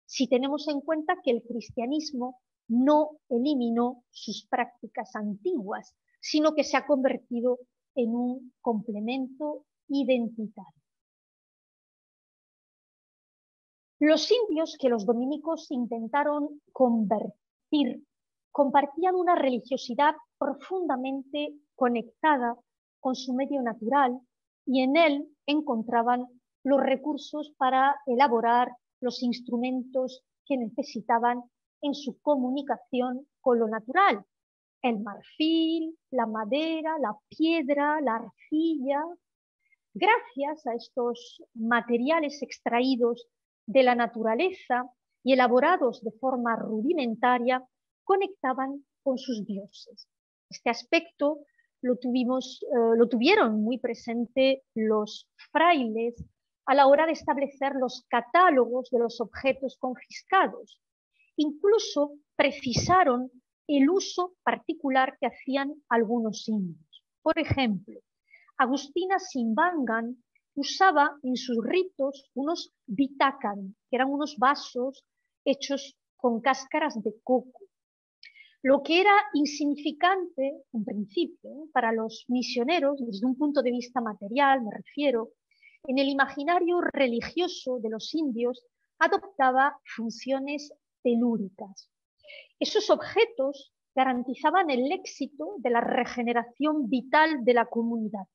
si tenemos en cuenta que el cristianismo no eliminó sus prácticas antiguas, sino que se ha convertido en un complemento identitario. Los indios que los dominicos intentaron convertir compartían una religiosidad profundamente conectada con su medio natural y en él encontraban los recursos para elaborar los instrumentos que necesitaban en su comunicación con lo natural, el marfil, la madera, la piedra, la arcilla. Gracias a estos materiales extraídos de la naturaleza y elaborados de forma rudimentaria, conectaban con sus dioses. Este aspecto lo tuvieron muy presente los frailes a la hora de establecer los catálogos de los objetos confiscados. Incluso precisaron el uso particular que hacían algunos indios. Por ejemplo, Agustina Simbangan usaba en sus ritos unos bitacan, que eran unos vasos hechos con cáscaras de coco. Lo que era insignificante, en principio, para los misioneros, desde un punto de vista material, me refiero, en el imaginario religioso de los indios adoptaba funciones telúricas. Esos objetos garantizaban el éxito de la regeneración vital de la comunidad.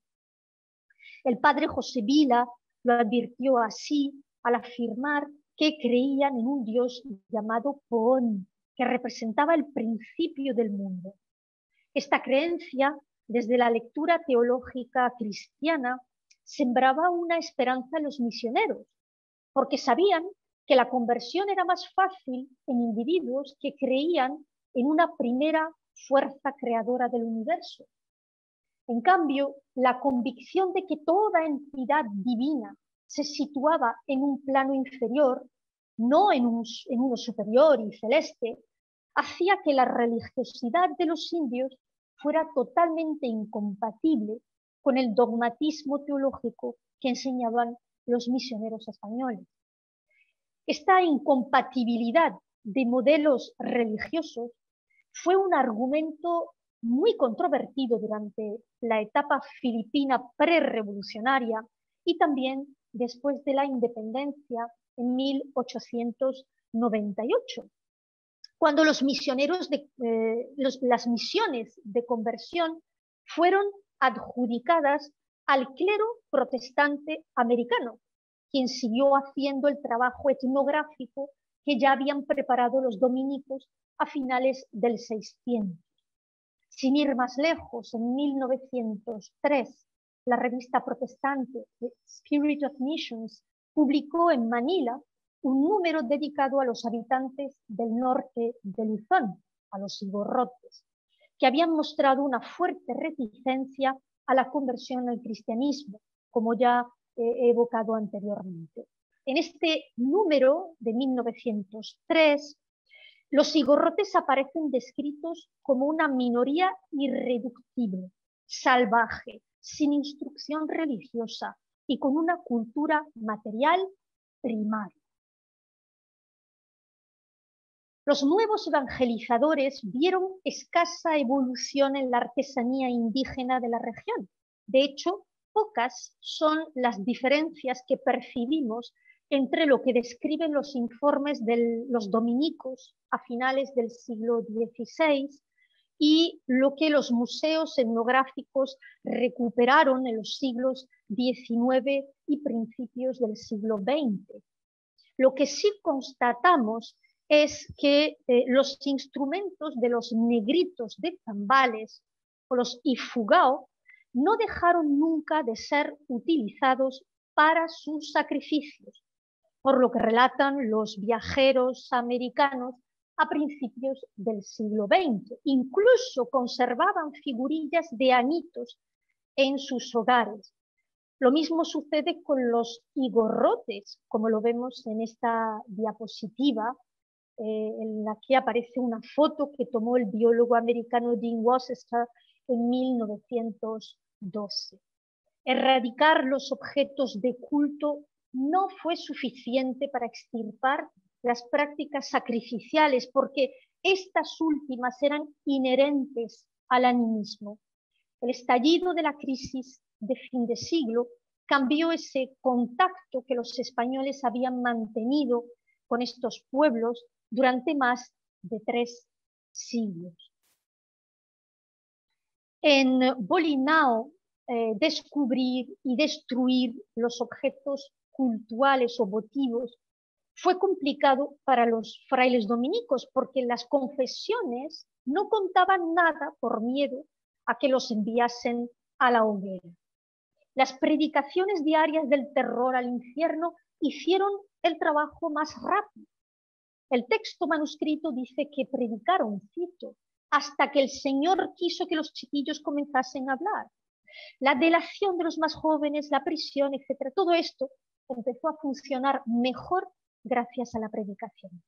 El padre José Vila lo advirtió así al afirmar que creían en un dios llamado Poón, que representaba el principio del mundo. Esta creencia, desde la lectura teológica cristiana, sembraba una esperanza en los misioneros, porque sabían que la conversión era más fácil en individuos que creían en una primera fuerza creadora del universo. En cambio, la convicción de que toda entidad divina se situaba en un plano inferior, no en uno superior y celeste, hacía que la religiosidad de los indios fuera totalmente incompatible con el dogmatismo teológico que enseñaban los misioneros españoles. Esta incompatibilidad de modelos religiosos fue un argumento muy controvertido durante la etapa filipina prerevolucionaria y también después de la independencia en 1898, cuando los misioneros las misiones de conversión fueron adjudicadas al clero protestante americano, quien siguió haciendo el trabajo etnográfico que ya habían preparado los dominicos a finales del 600. Sin ir más lejos, en 1903, la revista protestante The Spirit of Missions publicó en Manila un número dedicado a los habitantes del norte de Luzón, a los igorrotes, que habían mostrado una fuerte reticencia a la conversión al cristianismo, como ya he evocado anteriormente. En este número de 1903, los igorrotes aparecen descritos como una minoría irreductible, salvaje, sin instrucción religiosa y con una cultura material primaria. Los nuevos evangelizadores vieron escasa evolución en la artesanía indígena de la región. De hecho, pocas son las diferencias que percibimos entre lo que describen los informes de los dominicos a finales del siglo XVI y lo que los museos etnográficos recuperaron en los siglos XIX y principios del siglo XX. Lo que sí constatamos es que los instrumentos de los negritos de Zambales o los ifugao no dejaron nunca de ser utilizados para sus sacrificios, por lo que relatan los viajeros americanos a principios del siglo XX. Incluso conservaban figurillas de anitos en sus hogares. Lo mismo sucede con los igorrotes, como lo vemos en esta diapositiva, en la que aparece una foto que tomó el biólogo americano Dean Worcester en 1912. Erradicar los objetos de culto no fue suficiente para extirpar las prácticas sacrificiales, porque estas últimas eran inherentes al animismo. El estallido de la crisis de fin de siglo cambió ese contacto que los españoles habían mantenido con estos pueblos durante más de 3 siglos. En Bolinao, descubrir y destruir los objetos cultuales o votivos Fue complicado para los frailes dominicos porque las confesiones no contaban nada por miedo a que los enviasen a la hoguera. Las predicaciones diarias del terror al infierno hicieron el trabajo más rápido. El texto manuscrito dice que predicaron, cito, hasta que el Señor quiso que los chiquillos comenzasen a hablar. La delación de los más jóvenes, la prisión, etcétera, todo esto empezó a funcionar mejor gracias a la predicación.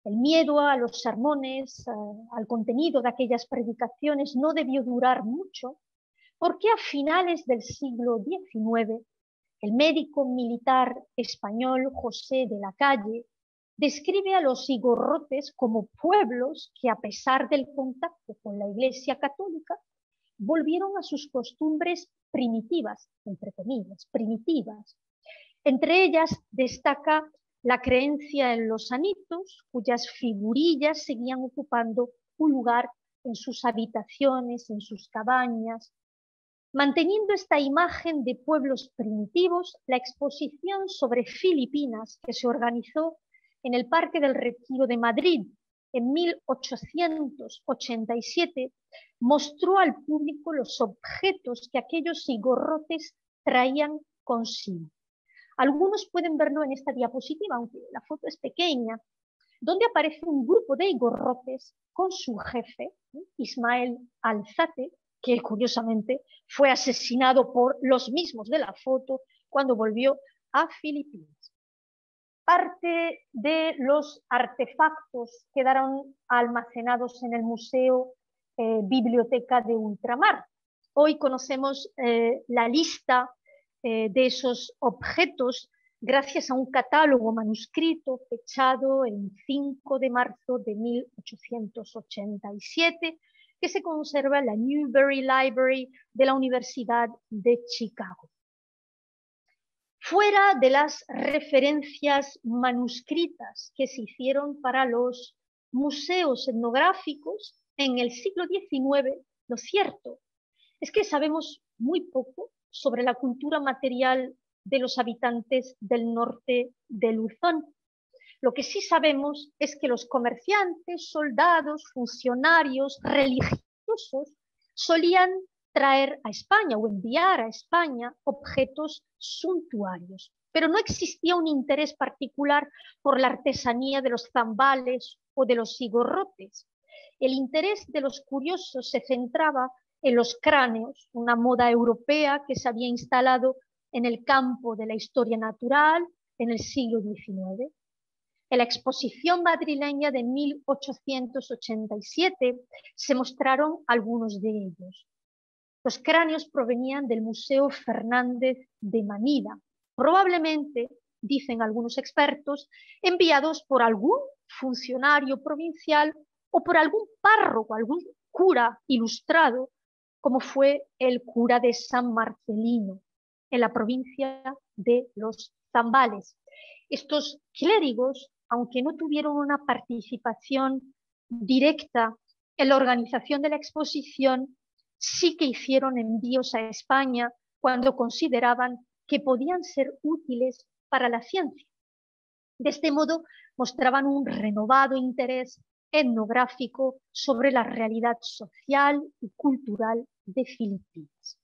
El miedo a los sermones, al contenido de aquellas predicaciones no debió durar mucho, porque a finales del siglo XIX, el médico militar español José de la Calle describe a los igorrotes como pueblos que, a pesar del contacto con la Iglesia Católica, volvieron a sus costumbres primitivas, entre comillas, primitivas. Entre ellas destaca la creencia en los anitos, cuyas figurillas seguían ocupando un lugar en sus habitaciones, en sus cabañas. Manteniendo esta imagen de pueblos primitivos, la exposición sobre Filipinas que se organizó en el Parque del Retiro de Madrid en 1887 mostró al público los objetos que aquellos igorrotes traían consigo. Algunos pueden verlo en esta diapositiva, aunque la foto es pequeña, donde aparece un grupo de igorrotes con su jefe, Ismael Alzate, que curiosamente fue asesinado por los mismos de la foto cuando volvió a Filipinas. Parte de los artefactos quedaron almacenados en el Museo Biblioteca de Ultramar. Hoy conocemos la lista de esos objetos gracias a un catálogo manuscrito fechado el 5 de marzo de 1887, que se conserva en la Newberry Library de la Universidad de Chicago. Fuera de las referencias manuscritas que se hicieron para los museos etnográficos en el siglo XIX, lo cierto es que sabemos muy poco sobre la cultura material de los habitantes del norte de Luzón. Lo que sí sabemos es que los comerciantes, soldados, funcionarios, religiosos solían traer a España o enviar a España objetos suntuarios, pero no existía un interés particular por la artesanía de los zambales o de los igorrotes. El interés de los curiosos se centraba en los cráneos, una moda europea que se había instalado en el campo de la historia natural en el siglo XIX. En la exposición madrileña de 1887 se mostraron algunos de ellos. Los cráneos provenían del Museo Fernández de Manila, probablemente, dicen algunos expertos, enviados por algún funcionario provincial o por algún párroco, algún cura ilustrado, como fue el cura de San Marcelino, en la provincia de los Zambales. Estos clérigos, aunque no tuvieron una participación directa en la organización de la exposición, sí que hicieron envíos a España cuando consideraban que podían ser útiles para la ciencia. De este modo, mostraban un renovado interés etnográfico sobre la realidad social y cultural de Filipinas.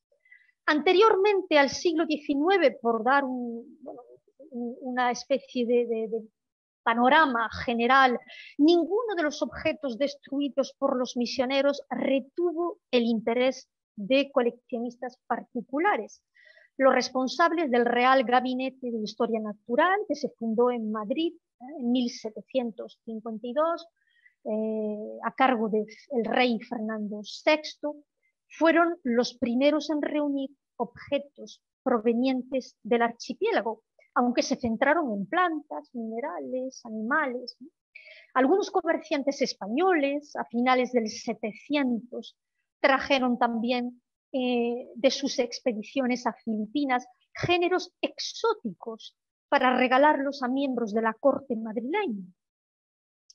Anteriormente al siglo XIX, por dar una especie de panorama general, ninguno de los objetos destruidos por los misioneros retuvo el interés de coleccionistas particulares. Los responsables del Real Gabinete de Historia Natural, que se fundó en Madrid en 1752, a cargo del rey Fernando VI, fueron los primeros en reunir objetos provenientes del archipiélago, aunque se centraron en plantas, minerales, animales. Algunos comerciantes españoles a finales del 700 trajeron también de sus expediciones a Filipinas géneros exóticos para regalarlos a miembros de la corte madrileña.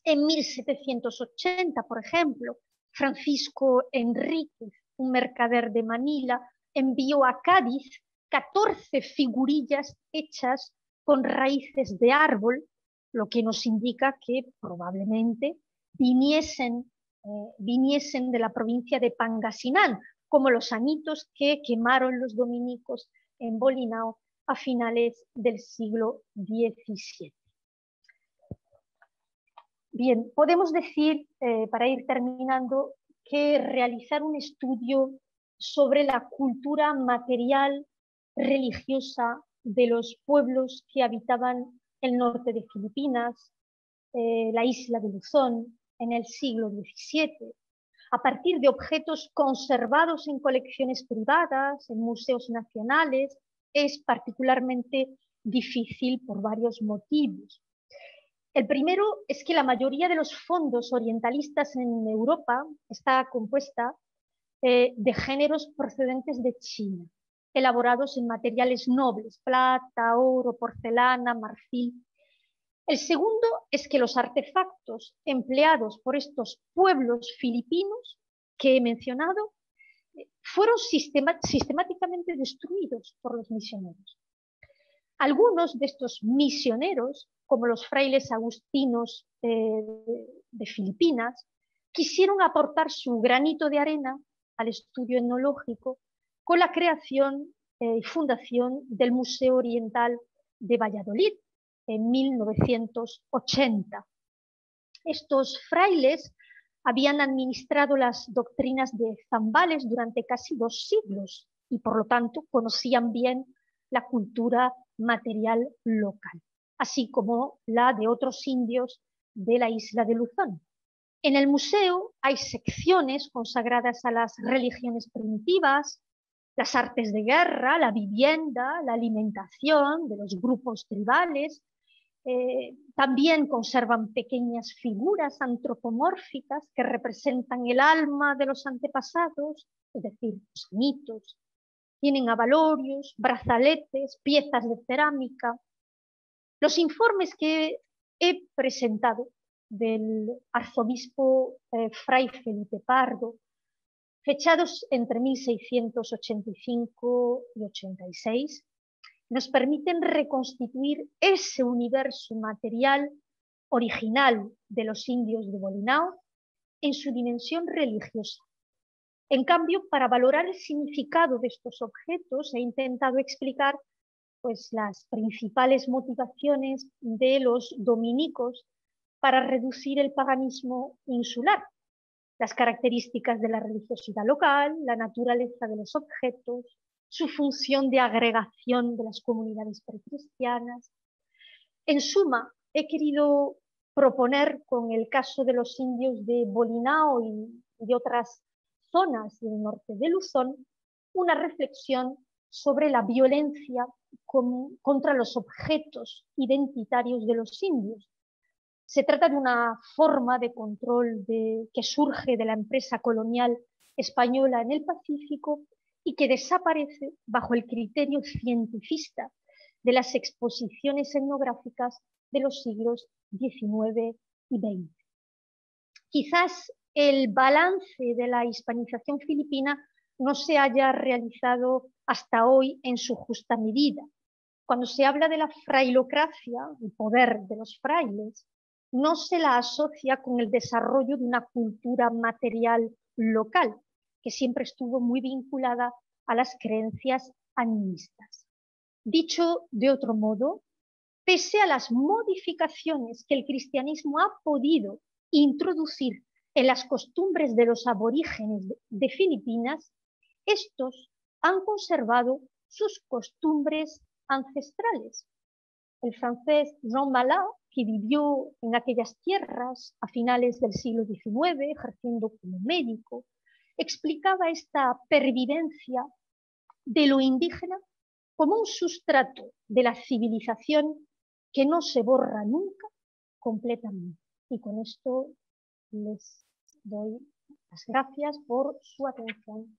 En 1780, por ejemplo, Francisco Enríquez, un mercader de Manila, envió a Cádiz 14 figurillas hechas con raíces de árbol lo que nos indica que probablemente viniesen de la provincia de Pangasinan, como los anitos que quemaron los dominicos en Bolinao a finales del siglo XVII. Bien, podemos decir, para ir terminando, que realizar un estudio sobre la cultura material religiosa de los pueblos que habitaban el norte de Filipinas, la isla de Luzón, en el siglo XVII, a partir de objetos conservados en colecciones privadas, en museos nacionales, es particularmente difícil por varios motivos. El primero es que la mayoría de los fondos orientalistas en Europa está compuesta de géneros procedentes de China, elaborados en materiales nobles, plata, oro, porcelana, marfil. El segundo es que los artefactos empleados por estos pueblos filipinos que he mencionado fueron sistemáticamente destruidos por los misioneros. Algunos de estos misioneros, como los frailes agustinos de Filipinas, quisieron aportar su granito de arena al estudio etnológico con la creación y fundación del Museo Oriental de Valladolid en 1980. Estos frailes habían administrado las doctrinas de Zambales durante casi 2 siglos y por lo tanto conocían bien la cultura material local, así como la de otros indios de la isla de Luzón. En el museo hay secciones consagradas a las religiones primitivas, las artes de guerra, la vivienda, la alimentación de los grupos tribales. También conservan pequeñas figuras antropomórficas que representan el alma de los antepasados, es decir, los mitos. Tienen abalorios, brazaletes, piezas de cerámica. Los informes que he presentado del arzobispo Fray Felipe Pardo, fechados entre 1685 y 86, nos permiten reconstituir ese universo material original de los indios de Bolinao en su dimensión religiosa. En cambio, para valorar el significado de estos objetos, he intentado explicar pues, las principales motivaciones de los dominicos para reducir el paganismo insular, las características de la religiosidad local, la naturaleza de los objetos, su función de agregación de las comunidades precristianas. En suma, he querido proponer con el caso de los indios de Bolinao y de otras zonas del norte de Luzón una reflexión sobre la violencia contra los objetos identitarios de los indios. Se trata de una forma de control que surge de la empresa colonial española en el Pacífico y que desaparece bajo el criterio cientifista de las exposiciones etnográficas de los siglos XIX y XX. Quizás el balance de la hispanización filipina no se haya realizado hasta hoy en su justa medida. Cuando se habla de la frailocracia, el poder de los frailes, no se la asocia con el desarrollo de una cultura material local, que siempre estuvo muy vinculada a las creencias animistas. Dicho de otro modo, pese a las modificaciones que el cristianismo ha podido introducir en las costumbres de los aborígenes de Filipinas, estos han conservado sus costumbres ancestrales. El francés Jean Malin, que vivió en aquellas tierras a finales del siglo XIX, ejerciendo como médico, explicaba esta pervivencia de lo indígena como un sustrato de la civilización que no se borra nunca completamente. Y con esto les doy las gracias por su atención.